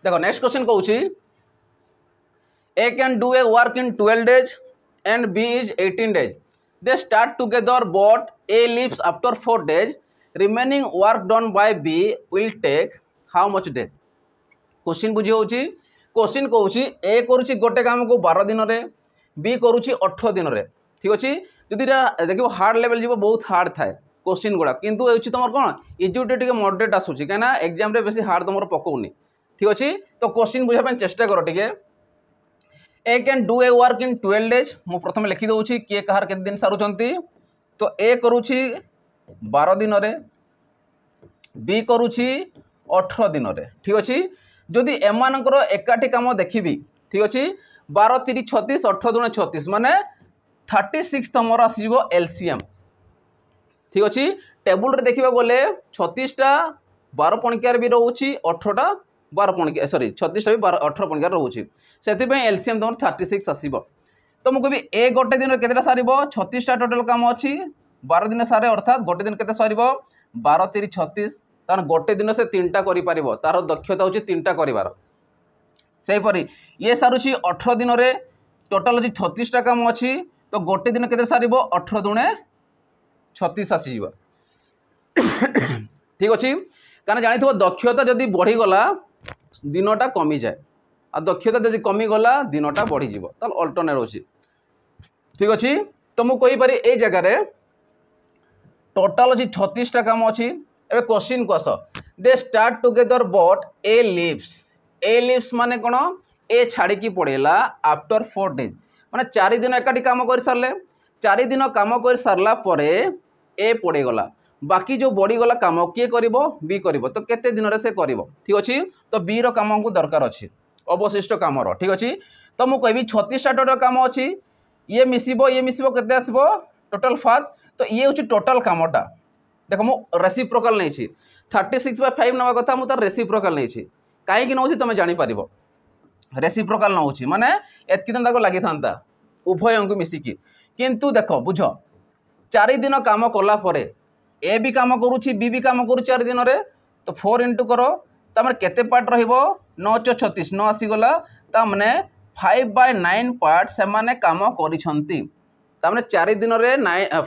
देखो नेक्स्ट क्वेश्चन कहूँ A can do a work in 12 days and B is 18 days they start together but A leaves after 4 days remaining work done by B will take how much day question बुझी होची question कहूँ ए करुच्ची गोटे काम को 12 दिन रे B करुच्ची 18 दिन रे ठीक अच्छे जदि देखो हार्ड लेवल जीव बहुत हार्ड थाए क्वेश्चन गुड़ा किंतु ये तुम कौन इजी टे मॉडरेट आसूँ कहीं एग्जाम रे बेसी हार्ड तुम पकाउनी ठीक अच्छे तो क्वेश्चन बुझापी चेष्टा कर टे A can do a work in 12 days मु प्रथम लिखि दूची किए कहार केते दिन सारुचंती तो ए करुच्ची 12 दिन रे बी करुच्ची 18 दिन रे ठीक अच्छे जदि एमानकर एकाठी काम देखिबी ठीक अच्छे 12 3 36 18 दूने 36 माने 36 तमर आसीबो एलसीएम ठीक अच्छे टेबुल रे देखिबा गले 36 टा 12 पणिकार भी रहउची 18 टा 12 पणिका सॉरी 36 टा भी 18 पणिकार रहउची सेति पे एलसीएम तमर 36 आसीबो तो मु कहबी ए गोटे दिन केतेटा सारिबो 36 टा टोटल काम अछि 12 दिन सारे अर्थात गोटे दिन केते सारिबो 12 3 36 तार गोटे दिन से 3टा करि पारिबो तार दक्षता होची 3टा करिवार सेहि परी ये सारुची 18 दिन रे टोटल होची 36 टा काम अछि तो गोटे दिन केते सारिबो 18 दुणे 36 आसी जीवा ठीक अछि कारण जानिथबो दक्षता जदी बढ़ी गला दिनटा कमी जाए आ दक्षता जदी कमी गला दिनटा बढ़ी जीवो ताल अल्टरनेट होची ठीक अछि तो मु कहि पारि ए जगह रे टोटल अछि 36 टा काम अछि एबे क्वेश्चन को आस they start together but A leaves माने कोन ए छाड़ी की पड़ेला आफ्टर 4 days माने 4 दिन एकाठी काम कर सारले 4 दिन काम कर सारला परे ए पड़े गला बाकी जो बढ़ीगला कम किए कर बी कर तो केते दिन से कर ठीक अच्छे तो बी रम को दरकार अच्छी अवशिष्ट कम ठीक अच्छे तो मुझे कहि 36टा टोटल कम अच्छी ये मिसिबो केते आसबो टोटल 5 तो ये हूँ टोटल कमटा देख मु रेसिप्रोकाल नहीं 36/5 नवा कथा मु तार रेसिप्रोकाल नहीं कहीं नौ तुम जापर रेसिप्रोकाल नौ माने एतकी दिन लगी था उभय को मिसिकी किंतु देख बुझ 4 दिन कम कला ए भी कम करुच्ची बी भी कम करू 4 दिन में तो 4 इंटू कर तमें केते पार्ट रहिबो 9 × 36 9 आसीगला तामने 5/9 पार्ट से माने काम करिसंती तामने 4 दिन में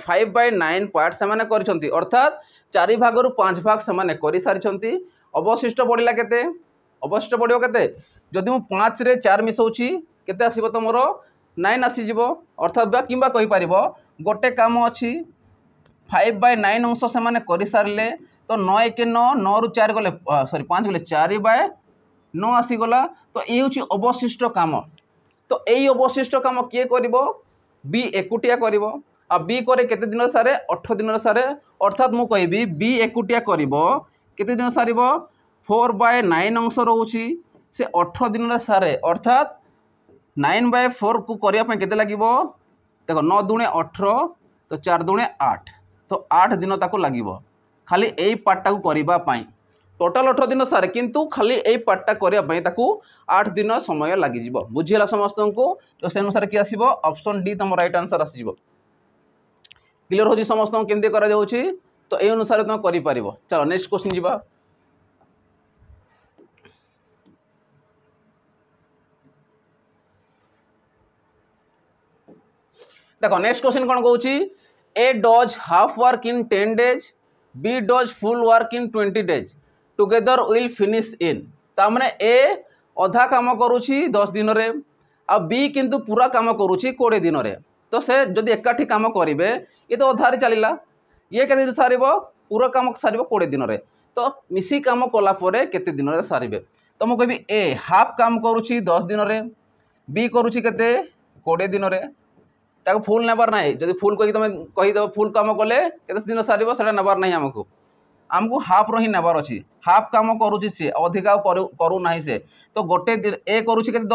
5/9 पार्ट से माने करिसंती अर्थात 4 भाग 5 भाग से माने करि सारिसंती अवशिष्ट बढ़िला केते अवशिष्ट बढ़ियो केते जदि मु 5 रे 4 मिसौची केते आसीबो तमरो 9 आसी जिवो अर्थात बा किंबा कहि परिबो गोटे काम अछि 5/9 अंश से माने करि सारले तो 9 × 9 9 ରୁ 4 गले सॉरी 5 गले 4/9 आसीगला तो ये हूँ अवशिष्ट काम तो यही अवशिष्ट काम किए करिबो बी एकुटिया करिबो आ बी करे केते दिन सारे 8 दिन सारे अर्थात मु कहबी बी एकुटिया करिबो केते दिन सारिबो 4/9 अंश रहउची से 8 दिन सारे अर्थात 9/4 को करिया पय केते लागिबो देखो 9 दूणे 18 तो 4 दूणे 8 तो 8 दिन ताको लागिबो खाली एई पार्टा को करिबा पय टोटाल 18 दिन सारे किंतु खाली एई पार्टा करिया पय ताको 8 दिन समय लागि जिवो बुझिला समस्त को तो से अनुसार की आसीबो ऑप्शन डी तम राइट आंसर आसी जिवो क्लियर होजी समस्त को केमते करा जाउची तो ए अनुसार तुम करि परिबो चलो नेक्स्ट क्वेश्चन जिबा देखो नेक्स्ट क्वेश्चन कौन कहूँ A does half work in 10 days B does full work in 20 days together will finish in तामने ए अधा काम करुच्ची 10 दिन रे आ बी किंतु पूरा काम करुच्ची 20 दिन रे तो से जदि एकाठी काम करेंगे ये तो अधारे चलला ये केते दिन सारिबो पूरा काम सारिबो 20 दिन रे तो मिसी काम कला परे केते दिन रे सारिबे तो मु कहबी ए हाफ काम करुच्ची 10 दिन रे बी करुच्ची केते 20 दिन रे ताको फुल नेबार ना जब फुल कही तुम कहीदेव फुल कम कले केते दिन सार से नेबार ना आमको आमको हाफ रो ही नेबार अच्छी हाफ कम करुच्ची सी अधिका करू ना से तो गोटे ए करुच्ची केते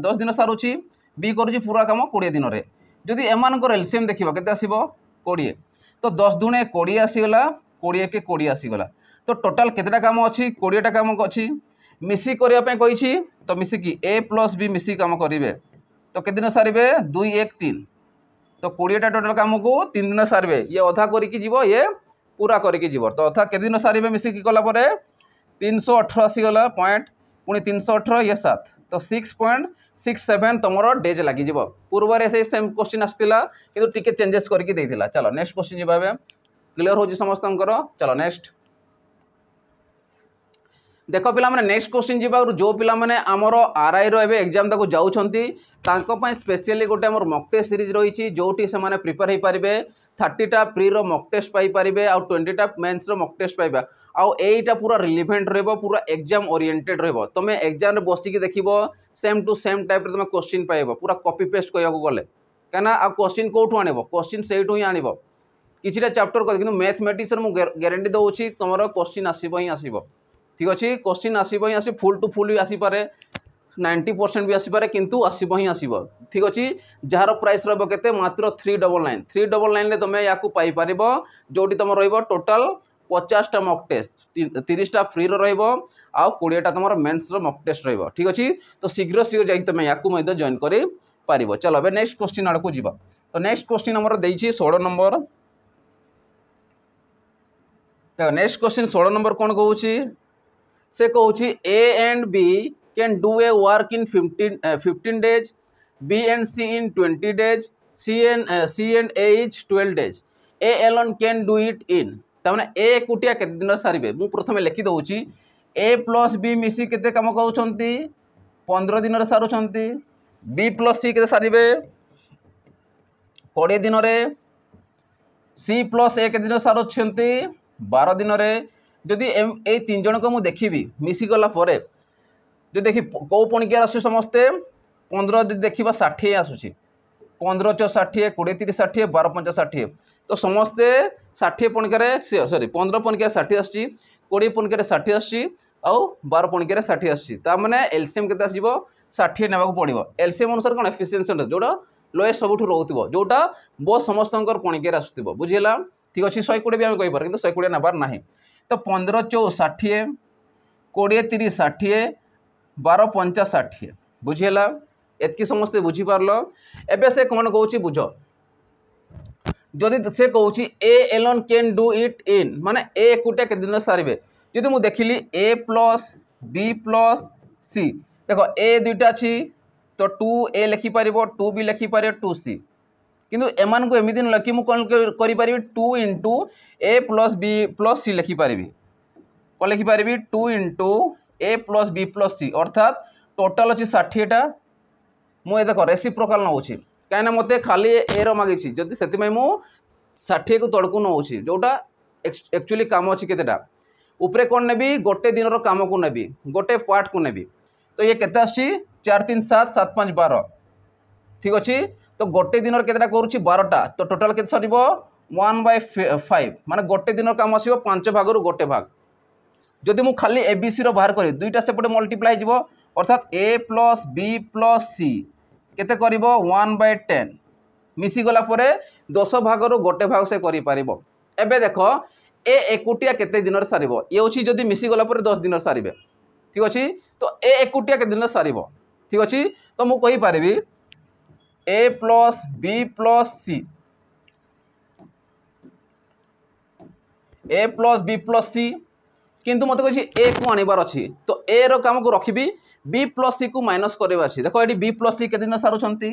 10 दिन सारूची बी करुच्ची पूरा काम 20 दिन रे जदि एमानकर एलसीएम देखिबा केते आसीबो 20 तो 10 दूणे 20 आसीगला 20 के 20 आसीगला तो टोटाल केतेटा काम अच्छी 20टा काम अच्छी मिसी करिया पे कहिछि तो मिसिकी ए प्लस बी मिसी काम करिवे तो केते दिन सारिबे 2 1 3 तो 20टा टोटाल काम को 3 दिन सारे ये अधा करके जीव ये पूरा करके जीव तो अथा के दिन सारे मिसिकी कला 318 आसीगला पॉइंट पुणी 318 ये 7 तो 6.67 तुम डेज लगी पूर्व से सेम क्वेश्चन आसाला कि टिके चेंजेस करके देइथिला चलो नेक्स्ट क्वेश्चन जीवा क्लियर हो समस्त चलो नेक्स्ट देख पिला माने नेक्स्ट क्वेश्चन जीवा जो पिला माने आमर आरआई रो एबे एग्जाम ताको जाउछंती तांको पय स्पेशली गोटे हमर मॉक टेस्ट सीरीज रही जोटी से माने प्रिपेयर हो पारे 30टा प्री रो मॉक टेस्ट पाई पारे आ 20टा मेंस रो मॉक टेस्ट पाइबा आउ एटा पूरा रिलेवेंट रहबो पूरा एग्जाम ओरिएंटेड रहबो तमे एग्जाम रे बसिकी देखिबो सेम टू सेम टाइप रे तमे क्वेश्चन पाइबो पूरा कॉपी पेस्ट करिया को गले काना आ क्वेश्चन कोठु आनिबो क्वेश्चन सेइटु ही आनिबो किछिटा चैप्टर कर किंतु मैथमेटिक्स रे मु गारंटी दउछि तमरो क्वेश्चन आसीबो ही आसीबो ठीक अच्छे क्वेश्चन आसब ही आसी फुल टू फुल भी आसीपे 90% भी आसीपे किंतु आसब ही आसब ठीक अच्छे जार प्राइस रे मात्र 399 तुम या पाइपर जोटी तुम रोटाल 50टा मॉक टेस्ट 30टा फ्री आउ 20टा तुम मेन्स मॉक टेस्ट ठीक अच्छे तो शीघ्र शीघ्र जा तुम या जॉइन कर चलो ए नेक्स्ट क्वेश्चन आड़ को जीवा तो नेक्स्ट क्वेश्चन आमर देछि 16 नंबर नेक्स्ट क्वेश्चन 16 नंबर कौन कहूँ से कहूँ A and B can do a work in 15 days B and C in 20 days C and A is 12 days A alone can do it in तमाने A एकुटिया केते दिन सारिबे मु प्रथम लिखि दउची ए प्लस बी मिसी केते काम कहउछंती 15 दिन रे सारुछंती बी प्लस सी केते सारिबे 20 दिन रे सी प्लस ए केते दिन सारुछंती 12 दिन रे जदि ए 3 जन को मु देखिबी मिसी गला परे जो देखि कौ पणिकिया आसु समस्ते 15 देखा 60 आसुची 15 × 60 20 30 60 12 5 60 तो समस्ते षाठी पणिकार सॉरी 15 पणिकार 60 आसी 20 पणिकार 60 आसी आउ 12 पणिकार 60 आसी तामाने एलसीएम केते आसीबो 60 नेबाक पड़िबो। एलसीएम अनुसार कोन एफिशिएंसी इंडेक्स जोडा लोएस्ट सबुठ रहउतिबो जोटा बहुत समस्तंकर पणिकार आसुतिबो बुझिला। ठीक अछि 120 भी हम कहि पार किंतु 120 नबार नाही। तो 15 4 60 20 30 60 12 5 60 बुझिला। एतकी समस्ते बुझी पारलो। एबे से कोन कहउची बुझो जदि से कहउची A alone can do it in माने ए एकुटिया के दिन सारिबे। जदि मु देखिली A plus B plus C देखो ए दुईटा अछि तो 2a लिखि पारिबो 2b लिखि पारिबो 2c किंतु एमान को एमिदिन लकी मु कोन करि पारिबी 2 into a plus b plus c लिखि पारिबी कोन लिखि पारिबी 2 into a plus b plus c अर्थात टोटल अछि 60 टा मु ए देखो रेसिप्रोकल नउछि कायना मते खाली ए रो मागिछि जदि सेति मै मु 60 को तडकु नउछि जोटा एक्चुअली काम अछि केतेटा ऊपरे कोन नेबी गोटे दिन रो काम को नेबी गोटे पार्ट को नेबी तो ये केते आछि 4 3 7 7 5 12 ठीक अछि। तो गोटे दिन केतेटा करूछि 12 टा तो टोटल केते सरिबो 1/5 माने गोटे दिन काम आसीबो 5 भाग रु गोटे भाग। जदि मु खाली एबीसी रो बाहर करी दुईटा सेपटे मल्टीप्लाई जिवो अर्थात a plus b plus c केते करिवो 1/10 मिसी गला परे 10 भाग रु गोटे भाग से करि पारिबो। एबे देखो ए एकुटिया केते दिन रे सारिबो ये होछि जदि मिसी गला परे 10 दिन रे सारिबे ठीक अछि। तो ए एकुटिया केते दिन रे सारिबो ठीक अछि। तो मु कहि पारिबी a plus b plus c a plus b plus c किंतु मते कहि a को आनिबार अछि तो a रो काम को रखिबी b प्लस c को माइनस करबा अछि। देखो एडी b प्लस c के दिन सारुछंती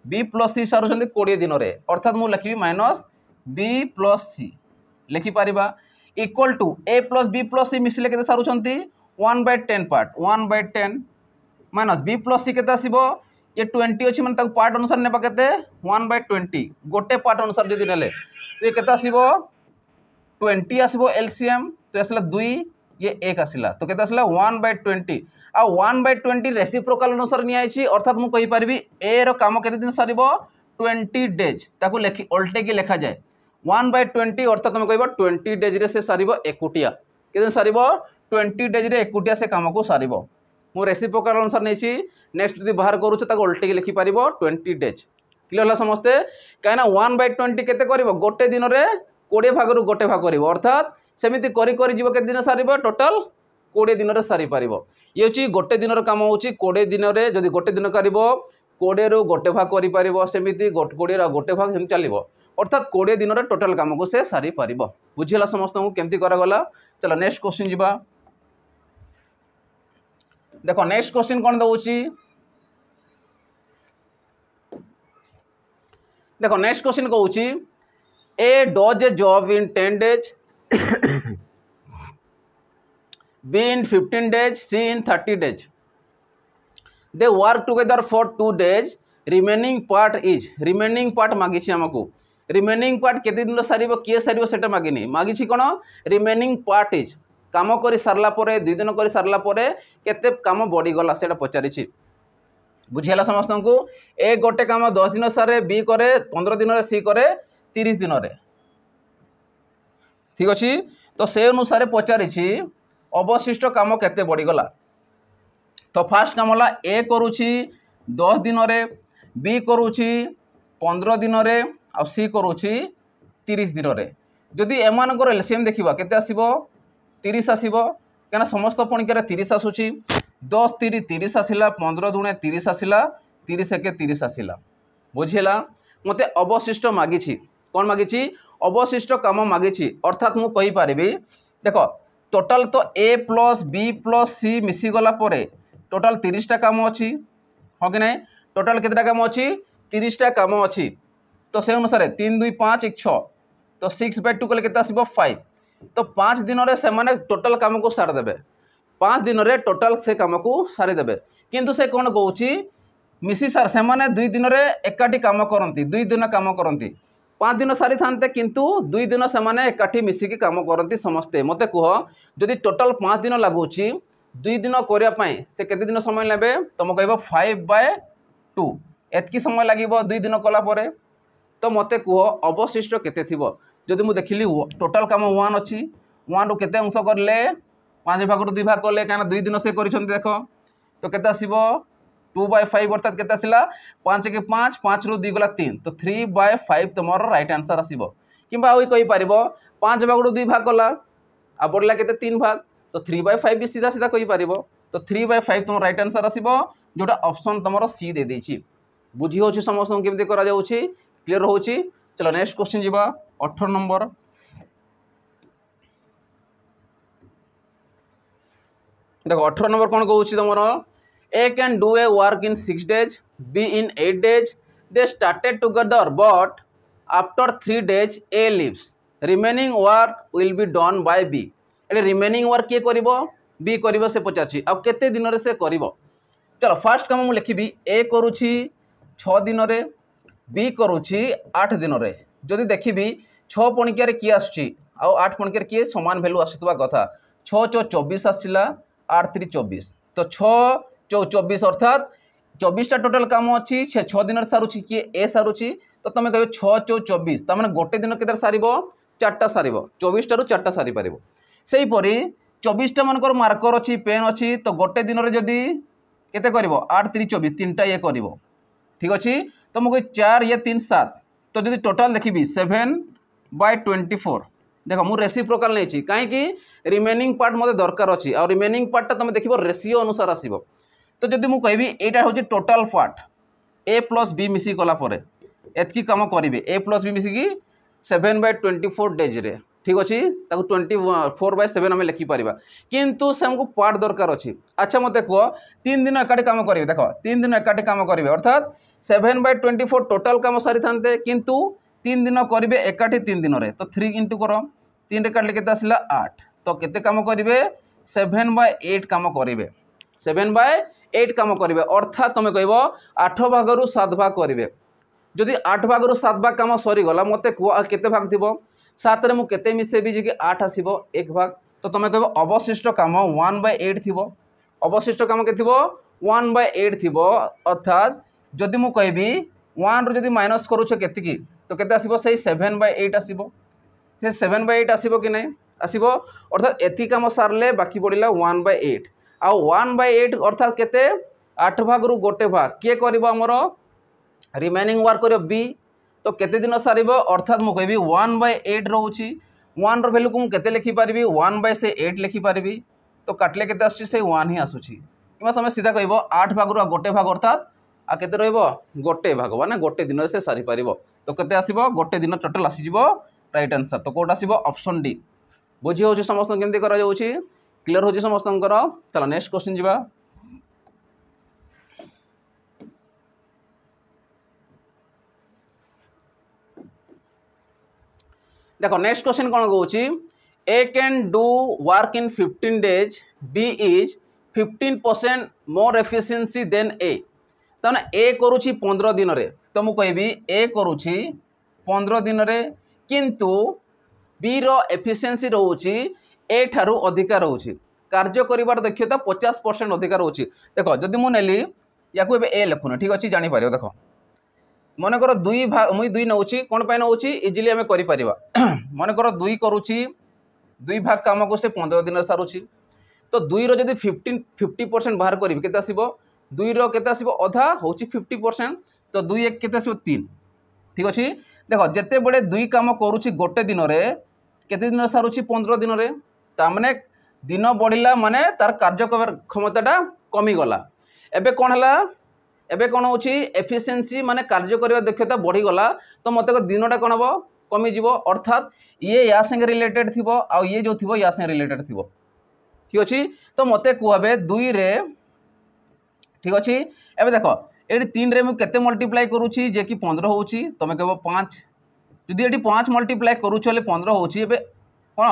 b प्लस c सारुछंती 20 दिन रे अर्थात मु लिखिबी माइनस b प्लस c लिखि पारिबा equal to a plus b plus c मिसले केते सारुछंती 1/10 part 1/10 minus b plus c केते आसीबो ये 20 अछि माने ताको पार्ट अनुसार नेबा केते 1/20 गोटे पार्ट अनुसार जदि नेले तो ये केते आसीबो 20 आसीबो एलसीएम तो आसला 2 ये 1 आसिला तो केते आसला 1/20 आ 1/20 रेसिप्रोकल अनुसार नि आइछि अर्थात मु कहि परबी a रो काम केते दिन सारिबो 20 डेज ताको लेखि उल्टे के लेखा जाय 1/20 अर्थात हम कहबो 20 डेज रे से सारिबो एकुटिया केते सारिबो 20 डेज रे एकुटिया से काम को सारिबो। मु रेसिप्रोकल अनुसार नेछि नेक्स्ट जदि बाहर करूछ ताको उल्टे के लिखि पारिबो 20 डेज क्लियर होला समस्ते कायना 1/20 केते करिवो गोटे दिन रे 20 भाग रु गोटे भाग करिवो अर्थात सेमिति करि करि जीवो केते दिन सारिबो टोटल 20 दिन रे सारि पारिबो। ये होची गोटे दिन रो काम होची 20 दिन रे जदि गोटे दिन करिवो 20 रु गोटे भाग करि पारिबो सेमिति 20 रा गोटे भाग हम चलिबो अर्थात 20 दिन रे टोटल काम को से सारि पारिबो। बुझिला समस्त को केमति करा गला। चलो नेक्स्ट क्वेश्चन जीवा। देखो नेक्स्ट क्वेश्चन कोन दउची देखो नेक्स्ट क्वेश्चन कहूची A does a job in 10 days B in 15 days, C in 30 days. They work together for 2 days. Remaining part is remaining part मागिछि हमको remaining part केते दिन सारिबो के सारिबो सेटा मागिनी मागिछि कोन remaining part is काम करि सारला परे 2 दिन करि सारला परे केते काम बॉडी गला सेटा पचारिछि बुझिला समस्त को ए गोटे काम 10 दिन सारे B करे 15 दिन रे C करे 30 दिन रे ठीक अछि। तो से अनुसार पचारिछि अवशिष्ट काम केते बड़ी गला। तो फास्ट काम होला ए करूची 10 दिन रे बी करूची 15 दिन रे आ सी करूची 30 दिन रे जदि एमानकर एलसीएम देखिबा केते आसीबो 30 आसीबो केना समस्त पणिका रे 30 आसुची 10 3 30 आसिला 15 दुणे 30 आसिला 30 एके 30 आसिला बुझिला। मते अवशिष्ट मागिछि कोन मागिछि अवशिष्ट काम मागिछि अर्थात मु कहि पारिबी देखो टोटल तो a plus b plus c मिसी गला परे टोटल 30 टा काम अछि हो कि नहीं टोटल केतेटा काम अछि 30 टा काम अछि। तो से अनुसार 3 2 5 1 6 तो 6/2 कले केते आसीबो 5 तो 5 दिन रे से माने टोटल काम को सार देबे 5 दिन रे टोटल से काम को सारी देबे किंतु से कोन कहउची मिसी सार से माने 2 दिन रे एकाठी काम करंती 2 दिन काम करंती 5 दिन सारी थानते किंतु 2 दिन से माने एकाठी मिसिकी काम करंती समस्ते मते कह जदि टोटल 5 दिन लागुची 2 दिन करिया पई से केते दिन समय लेबे तुम कहबो 5/2 एतकी समय लागिबो 2 दिन कला परे। तो मते कह अवशिष्ट केते थिबो जदि मुझे देखिली टोटाल काम 1 अच्छी 1 रु केते अंश करले 5 भाग रु 2 भाग कले कहीं 2 दिन से कर देख तो केते आसीबो 2/5 अर्थात केते आसिला 5 के 5 5 रु 2 गला 3 तो 3/5 तुमर राइट आंसर आसीबो किंबा आउ कहि पारिबो 5 भाग रु 2 भाग कला आ पड़ला केते 3 भाग तो 3/5 भी सीधा सीधा कहि पारिबो तो 3/5 तुम राइट आंसर आसीबो जोटा ऑप्शन तुमर सी दे देछि बुझी होछि समस्त केमते करा जाउछि क्लियर होछि। चलो नेक्स्ट क्वेश्चन जीवा 18 नंबर देखो 18 नंबर कौन कहूँ तुम A can do a work in 6 days B in 8 days they started together but after 3 days A leaves remaining work will be done by B ए रिमेनिंग वर्क किए कर B कर से पचार आउ केते दिन रे से कर चलो फास्ट काम मुझे लिखी ए करुँची 6 दिन रे बी करुँची 8 दिन रे जदि देखी 6 पणिकिया किए आसुची आउ 8 पणिकिया किए सामान भैल्यू आसुवा कथा 6 × 24 आसला 8 × 3 = 24 तो 6 × 24 अर्थात 24टा टोटाल काम अच्छी 6 दिन सारूची किए ए सारूची तो तुम कह 6 × 24 तमें गोटे दिन के सार 4टा सार 24 रु 4टा सारी पार से हीपरी 24टा मानकर मार्कर अच्छी पेन अच्छी तो गोटे दिन में जदि केते कर 8 × 3 = 24 3टा ये कर ठीक अच्छे तो मुझे 4 ये 3 7 तो जब टोटाल देखी 7/24 देख मुझे रेसिप्रोकाल नहीं कहीं रिमेनिंग पार्ट मत दरकार अच्छी और रिमेनिंग पार्टा तुम देख रेसीओ अनुसार आसो तो जब मुझे कहबी यहाँ हूँ total part A plus B मिसी कलापर एतकी कम करेंगे ए प्लस बी मिसिकी 7/24 days रे ठीक अच्छे 24/7 आम लिखिपर किंतु से हमको पार्ट दरकार अच्छी अच्छा मत कह 3 दिन एकाठी काम करेंगे देख 3 दिन एकाठी काम करेंगे अर्थात 7/24 टोटाल काम सारी था किंतु 3 दिन करेंगे एकाठी 3 दिन में तो 3 × कर 3 रे काटिले केते आसला 8 तो केते काम करेंगे 7/8 काम करेंगे 7/8 काम करेंगे अर्थात तुम कह 8 भाग रु 7 भाग करेंगे जदि 8 भाग रु 7 भाग काम सरीगला मत कह केते भाग थी 7 रे मुझे मिसेबी जे 8 आसब 1 भाग तो तुम कह अवशिष्ट काम 1/8 थी अवशिष्ट काम के 1/8 थी अर्थात जदि मुझे कहबी 1 रु जदि माइनस करुछ केतिकी तो केते आसीबो सही 7/8 आसीबो से 7/8 आसीबो कि नहीं आसीबो अर्थात एति काम सारले बाकी पड़िला 1/8 आ 1/8 अर्थात केते 8 भाग रु गोटे भाग किए करिवो हमरो रिमेनिंग वर्क करियो बी तो केते दिन सारिबो अर्थात मु कहबी 1/8 रहउची 1 रो वैल्यू को मु केते लिखि पारिबी 1/8 लिखि पारिबी तो काटले केते आसुची से 1 ही आसुची किमा समय सीधा कहबो 8 भाग रु गोटे भाग अर्थात आ केते रहइबो गोटे भाग माने गोटे दिन से सारी पारिबो तो केते आसीबो गोटे दिन टोटल आसीजिबो राइट आंसर तो कोटा आसीबो ऑप्शन डी बुझी होची समस्त केमती करा जाउची क्लियर होची समस्तंकर। चलो नेक्स्ट क्वेश्चन जिबा देखो नेक्स्ट क्वेश्चन कौन कहूँ A can do work in 15 days B is 15% more efficiency than A ताने ए करुछि 15 दिन रे तो मु कहबी ए करुछि 15 दिन रे किंतु बी रो एफिशिएंसी रहउछि ए ठारू अधिका रहउछि कार्य करिवार दक्षता 50% अधिका रहउछि देखो जदि मु नेली याकू एबे ए लिखुन ठीक अछि जानि पारियो देखो मन कर 2 भाग मुई 2 नउछि कोन पाइ नउछि इजिली हमें करि परिबा मन कर 2 करुछि 2 भाग काम को से 15 दिन सारुछि तो 2 रो जदि 50% बाहर करिबि केते आसीबो 2 रो केते आसीबो अधा होछि 50% तो 2 1 केते आसीबो 3 ठीक अछि देखो जते बड़े 2 काम करुछि गोटे दिन रे केते दिन सारुछि 15 दिन रे ता माने दिन बढ़िला माने तार कार्य क्षमताटा कमी गला एबे कोन हला एबे कौन होची एफिशिएंसी माने कार्य करबा दक्षता बढ़ी गला तो मते को दिनटा कोन हबो कमी जीवो अर्थात ये या संगे रिलेटेड थिबो आ ये जो थिबो या संगे रिलेटेड थिबो ठीक अछि तो मते कहबे 2 रे ठीक अछि एबे देखो एडी 3 रे मु केते मल्टीप्लाई करूची जे कि 15 होउची तमे कहबो 5 जदि एडी 5 मल्टीप्लाई करूछ ले 15 होउची एबे कोन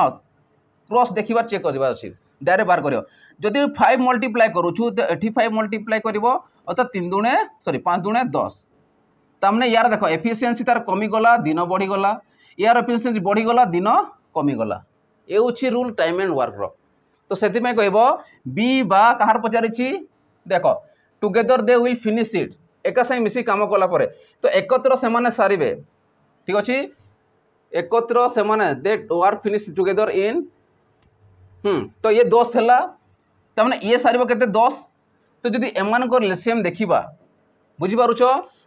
क्रॉस देखिबार चेक करबा अछि डायरेक्ट बार करियो जदि 5 मल्टीप्लाई करूछु तो एठी 5 मल्टीप्लाई करिवो अर्थात 5 दूने 10 तामने यार देखो एफिशिएंसी तार कमी गला दिन बढ़ी गला यार एफिशिएंसी बढ़ी गला दिन कमी गला ए उछि रूल टाइम एंड वर्क रो तो सेति में कहबो बी बा कहार पचारिछि देखो together they will finish it एका संग मिसी काम कला परे तो एकत्र से माने सारिबे ठीक अछि एकत्र से माने they work finish together in तो ये 10 है तमें ये सार के 10 तो जदि एमान एलसीएम देखा बुझीपारुच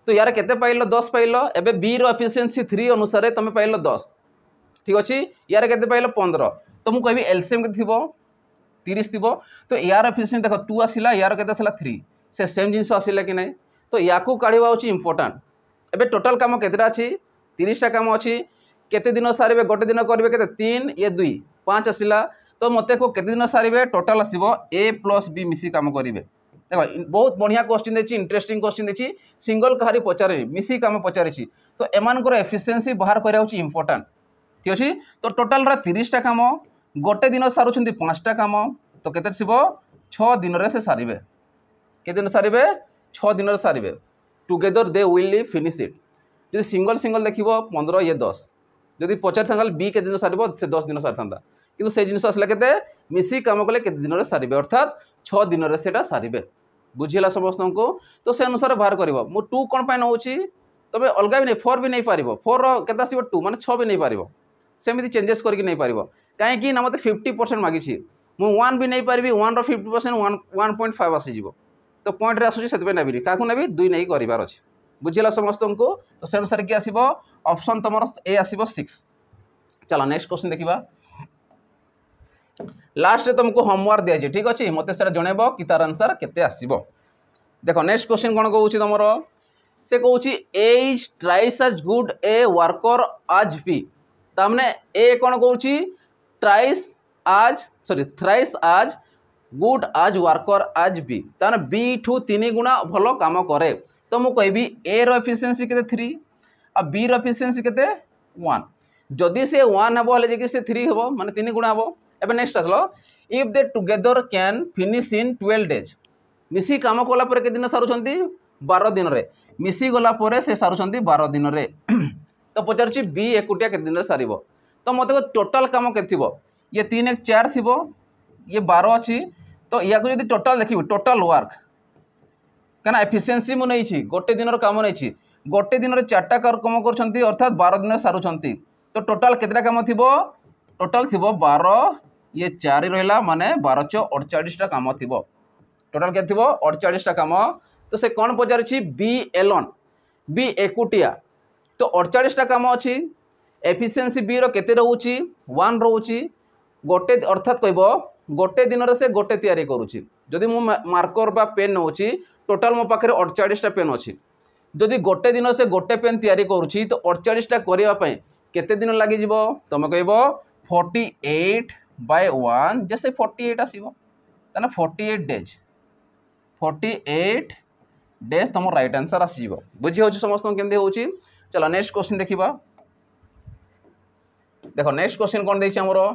तो यार केते पाइल 10 पाइल एबे बी रो एफिशिएंसी 3 अनुसार तुम पाइल 10 ठीक अच्छे यार केते पाइल 15 तो मुझे कहबी एलसीएम के थी 30 थी तो यार एफिशिएंसी देख 2 आसला यार केते आसला 3 से सेम जिनस आसला कि नहीं तो या काढ़ा हूँ इम्पोर्टाट एबे टोटाल काम केतेटा अच्छी 30टा काम अच्छी केते दिन सारे गोटे दिन करेंगे केते 3 ये 2 5 आसला तो मत को केते दिन सारे टोटाल आसो ए प्लस बी मिसी काम करेंगे देख बहुत बढ़िया क्वेश्चन देती इंटरेस्टिंग क्वेश्चन देती सिंगल कहारी पचारे मिसी काम पचारि तो एमानकर एफिशिएंसी बाहर करा इम्पोर्टाट ठीक अच्छे तो टोटाल 30टा काम गोटे दिन सारूँ 5टा काम तो केते थी 6 दिन से सारे के दिन सारे 6 दिन सारे together they will finish it जो सिंगल सिंगल देख 15 ये 10 जदि पचार था बी के दिन सारे से 10 दिन सारी था कि से जिन आसला के मिसी काम कले के दिन सारे अर्थात 6 दिन से सारे बुझीला समस्त को तो से अनुसार बाहर कर 2 कौन पाई नौ तबे अलग भी नहीं 4 भी नहीं पार 4 के 2 माने 6 भी नहीं पार सेमती चेंजेस करके नहीं पार कहीं मत 50% मागी मुझे 1 भी नहीं पारि 1 50% 1.5 आसीज तो पॉइंट आसूँ से नेबी क्या नेबी 2 नहीं करार अच्छे बुझीला समस्त को तो से अनुसार किए आसो ऑप्शन तुम ए आसो 6 चलो नेक्स्ट क्वेश्चन देखा लास्ट तुमको होमवर्क दिया ठीक अच्छे मत से जनइब कि तार आंसर केते आसीबो देखो नेक्स्ट क्वेश्चन कौन कहूँ तुम से कहूँ A is trice as good a worker as B तमने ए कौन कहूँ trice as sorry thrice as good as worker as B ताने बी ठू 3 गुणा भल काम करे तो मुझे कहबी ए रो एफिशिएंसी केते 3 आ बी रो एफिशिएंसी केते 1 जदि से 1 हेबो हले जे 3 हेबो माने 3 गुणा हेबो एबे नेक्स्ट आसलो if they together can finish in 12 days मिसी काम कला पर के दिन सारुछंती 12 दिन रे मिसी गला पर से सारुछंती 12 दिन रे तो पचारुची बी एकुटिया के दिन रे सारिबो तो मते टोटल काम के थिबो ये 3 1 4 थिबो ये 12 अच्छी तो या को जदि टोटल देखिबो टोटल वर्क कहना एफिशिएंसी मु नहीं गोटे दिन काम नहीं गोटे दिन 4टा काम कर अर्थात 12 दिन सारुछंती तो टोटल केतेटा काम थिबो टोटल थिबो 12 ये 4 रहिला माने 12 × 48टा काम थिबो टोटल के थिबो 48टा काम तो से कौन पचारि बी एलोन बी एकुटिया तो 48टा काम अच्छी एफिशिएंसी बी रो केते रहउची 1 रहउची गोटे अर्थात कहबो गोटे दिन से गोटे तैयारी करुच्ची जदि मु मार्कर बा पेन नौची टोटाल मो पाखे 48टा पेन अच्छी जदि गोटे दिन से गोटे पेन तैयारी करुच्ची तो 48टा करने केते दिन लगी जीवो तुम कहबो 48/1 जैसे 48 आसीबो ताना 48 डेज 48 डेज तुम राइट आंसर आसीबो बुझी हो समस्त केमते होची चलो नेक्स्ट क्वेश्चन देखिबा देखो नेक्स्ट क्वेश्चन कौन देछि हमरो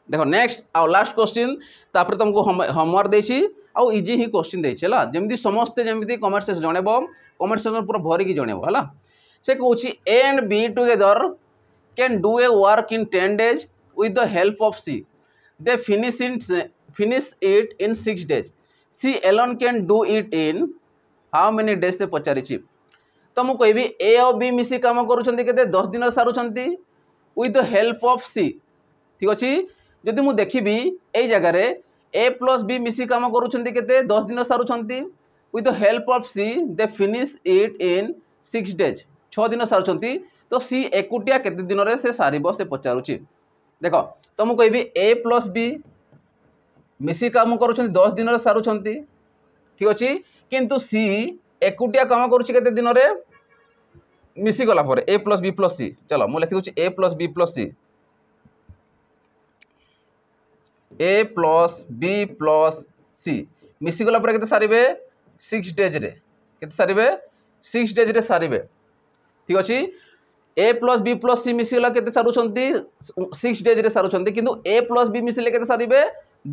देखो नेक्स्ट आउ लास्ट क्वेश्चन तापर तुमको होमवर्क देछि आउ इजी ही क्वेश्चन देछि हला जेमदी समस्त जेमदी कमेंट सेक्शन जणेबो कमेंट सेक्शन पूरा भरि की जणेबो हला से कहूछि A and B together can do a work in 10 days with the help of C they finish it in 6 days C alone can do it in how many days से पचारिछि तो मु कहबी ए और बी मिसी काम करूछंती केते 10 दिन सारूछंती with the help of C ठीक अछि जदि मु देखिबी ए जगह रे ए प्लस बी मिसी काम करूछंती केते 10 दिन सारूछंती with the help of C they finish it in 6 days 6 दिन सारूछंती तो सी एकुटिया केते दिन रे से सारिबो से पचारुछि देखो तो मु कहबी ए प्लस बी मिसी काम करूछंती 10 दिन रे सारूछंती ठीक अछि किंतु सी एकुटिया काम करूछि केते दिन रे मिसी गला पर ए प्लस बी प्लस सी चलो मु लिखि दूछि ए प्लस बी प्लस सी ए प्लस बी प्लस सी मिसी गला पर केते सारिबे 6 डेज रे केते सारिबे 6 डेज रे सारिबे ठीक अछि ए प्लस बी प्लस सी मिसिला केते सारुछंती 6 डेज रे सारुछंती किंतु ए प्लस बी मिसिले केते सारिबे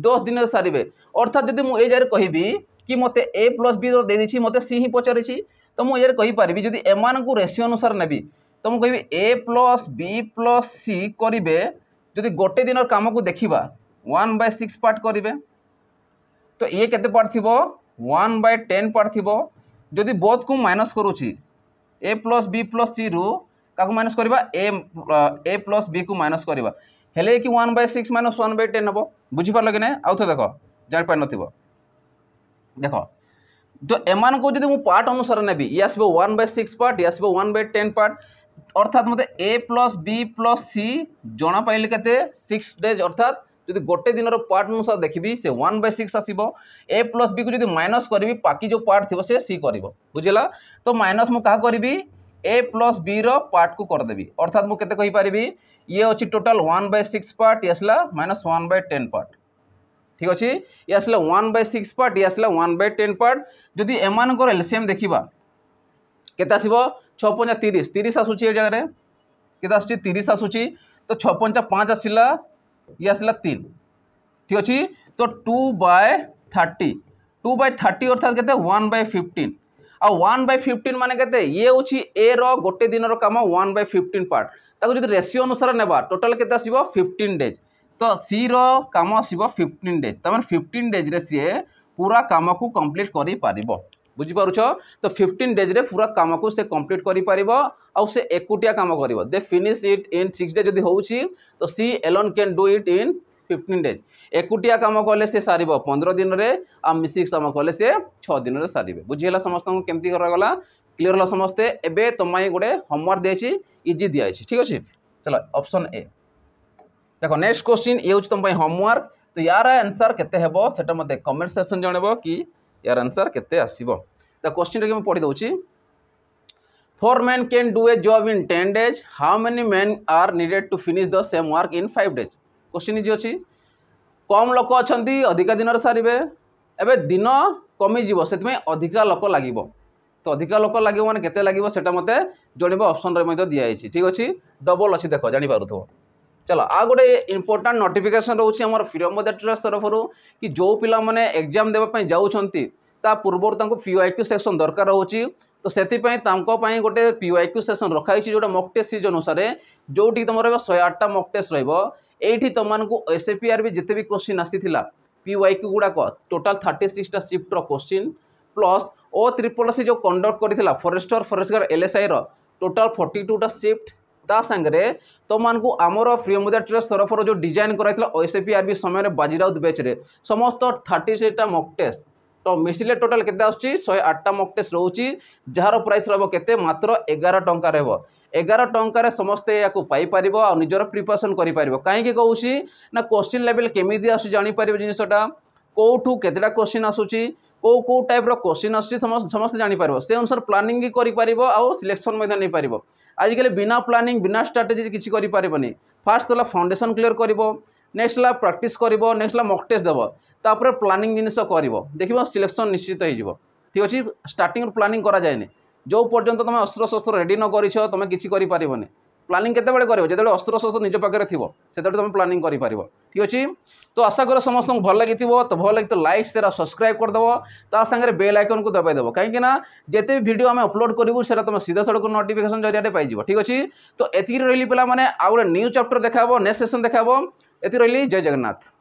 10 दिन रे सारिबे अर्थात जदि मु ए जारे कहिबी कि मते ए प्लस बी दे देछि मते सी ही पचारिछि तो मु यार कहि पारिबी जदि एमान को रेशियो अनुसार नेबी तो मु कहिबी ए प्लस बी प्लस सी करिवे जदि गोटे दिन काम को देखिबा 1/6 पार्ट करिवे तो ये केते पार्ट थिबो 1/10 पार्ट थिबो जदि बोथ को माइनस करूछि ए प्लस बी प्लस सी रु क्या माइनस करवा ए प्लस बी को माइनस करवा हेले कि 1/6 माइनस 1/10 हम बुझीपार कि ना आउ थे देख जापार न देख तो एमान को जब पार्ट अनुसार नेबी ये आसब 1/6 पार्ट ये आसब 1/10 पार्ट अर्थात मत ए प्लस बी प्लस सी जना पाइले के 6 डेज अर्थात যদি गोटे दिन पार्ट अनुसार देखी से 1/6 आसब ए प्लस बी को जो माइनस करी बाकी जो पार्ट थी से सी कर बुझेगा तो माइनस मुझे क्या करी ए प्लस बी पार्ट को करदेवी अर्थात मुझे कहीपरि ये अच्छी टोटाल 1/6 पार्ट ये आसला माइनस 1/10 पार्ट ठीक अच्छे ये आसला 1/6 पार्ट ये आसला 1/10 पार्ट जदि एमानकर एलसीएम देखा केते आसीबो 6 × 30 30 आसुची ए जगह केते आसुची 30 आसुची तो 6 × 5 आसिला ये आसला 3 ठीक अच्छे तो 2/30 2/30 अर्थात केते 1/15 आ 1/15 माने केते ये होची ए रो गोटे दिन रो काम 1/15 पार्ट ताको जदि रेशियो अनुसार नेबा टोटल केते आसीबो 15 डेज तो सी रो काम आसीबो 15 डेज त माने 15 डेज रे सी पूरा काम को कंप्लीट करि पारिबो बुझीपारुछ तो 15 डेज रे पूरा काम को से कंप्लीट करि पारिबो आ से एकुटिया काम करिवो they finish it in 6 days जदि होउची तो C alone can do it in 15 days एकुटिया काम कले से सारिबो 15 दिन रे आ मिसिक काम कले से 6 दिन रे सारिबे बुझिला समस्त को केमती करा गला क्लियर होला समस्ते एबे तमाई गोटे होमवर्क देछि इजी दिया अछि ठीक अछि चलो ऑप्शन ए देखो नेक्स्ट क्वेश्चन ये होछि तुम होमवर्क तो यार आंसर केते हेबो सेटा मते कमेंट सेक्शन जणेबो कि यार आंसर केते आसीबो तो क्वेश्चन रे मैं पढि दउछि 4 men can do a job in 10 days how many men are needed to finish the same work in 5 days question जे अछि कम लोक अछंती अधिका दिन रे सारिबे एबे दिन कमी जीवो सेतमे अधिका लोक लागिबो तो अधिका लोक लागिबो माने केते लागिबो सेटा मते जणेबो ऑप्शन रे मते दिया आइछि ठीक अछि डबल अछि देखो जानि पारुथबो चलो आ गोटे इंपोर्टाट नोटिफिकेशन रोचे आम फ्रीडम ट्रस्ट तरफ कि जो पिला माने एग्जाम देवाई जाऊँगी ता पूर्व पीओआईक्यू सेक्शन दरकार होची तो से गोटे पीओआईक्यू सेक्शन रखाई जोटा मॉक टेस्ट सीजन अनुसार जोटी तुम 108टा मॉक टेस्ट रही तुमको एसएपीआरबी जिते भी क्वेश्चन आसीला पीओआईक्यू गुड़ाक टोटाल 36टा शिफ्टर क्वेश्चन प्लस O SSS जो कंडक्ट करथिला फॉरेस्टर फॉरेस्टर एलएसआई टोटाल 42टा शिफ्ट ता संगे तुमको आमर फ्रीडम ट्रस्ट तरफ जो डिजाइन कराइला एसएपीआरबी समय बाजीराउत बैच रे समस्त 36टा मॉक टेस्ट तो मिसिले टोटाल केते आछी 108टा मॉक टेस्ट रोची जार प्राइस रहबो केते मात्र 11 टंका रहबो 11 टंका समस्ते या पाई पारिबो आ निजर प्रिपरेशन करि पारिबो काहे कहूसी ना क्वेश्चन लेवल केमिदी आसु जानि पारिबो जिनिसटा कोठू केतेटा क्वेश्चन आसुची को टाइप रो क्वेश्चन आसुची समस्त जानि पारिबो से अनुसार प्लानिंग भी करि पारिबो आ सिलेक्शन मध्ये नै पारिबो आजिकल बिना प्लानिंग बिना स्ट्रेटजी किछि करि पारिबोनी फास्ट तला फाउंडेशन क्लियर करिवो नेक्स्ट ला प्रैक्टिस करिवो नेक्स्ट ला मॉक टेस्ट देबो तापर प्लानिंग जिनिस करिवो देखिबो सिलेक्शन निश्चित हो जिवो ठीक अछि स्टार्टिंग प्लानिंग करा जायनी जो पर्यंत तुम अस्त्र शस्त्र रेडी न करिछ तुम किछि करि पारिबोनी प्लानिंग केते बेले करिवो जेते अस्त्र शस्त्र निज पाखरे थिवो सेते तुम प्लानिंग करि पारिबो ठीक अछि तो आशा कर समस्त को भल लागिथिवो तो भल लागितो लाइक शेयर और सब्सक्राइब कर देबो ता संगे बेल आइकन को दबाई देबो काहे कि ना जेते भी वीडियो हम अपलोड करिवो सेरा तुम सीधा सड़क नोटिफिकेशन जरिया रे पाइ जिवो ठीक अछि तो एति रहिली पिला माने आ न्यू चैप्टर देखाबो नेक्स्ट सेशन देखाबो एति रहिली जय जगन्नाथ।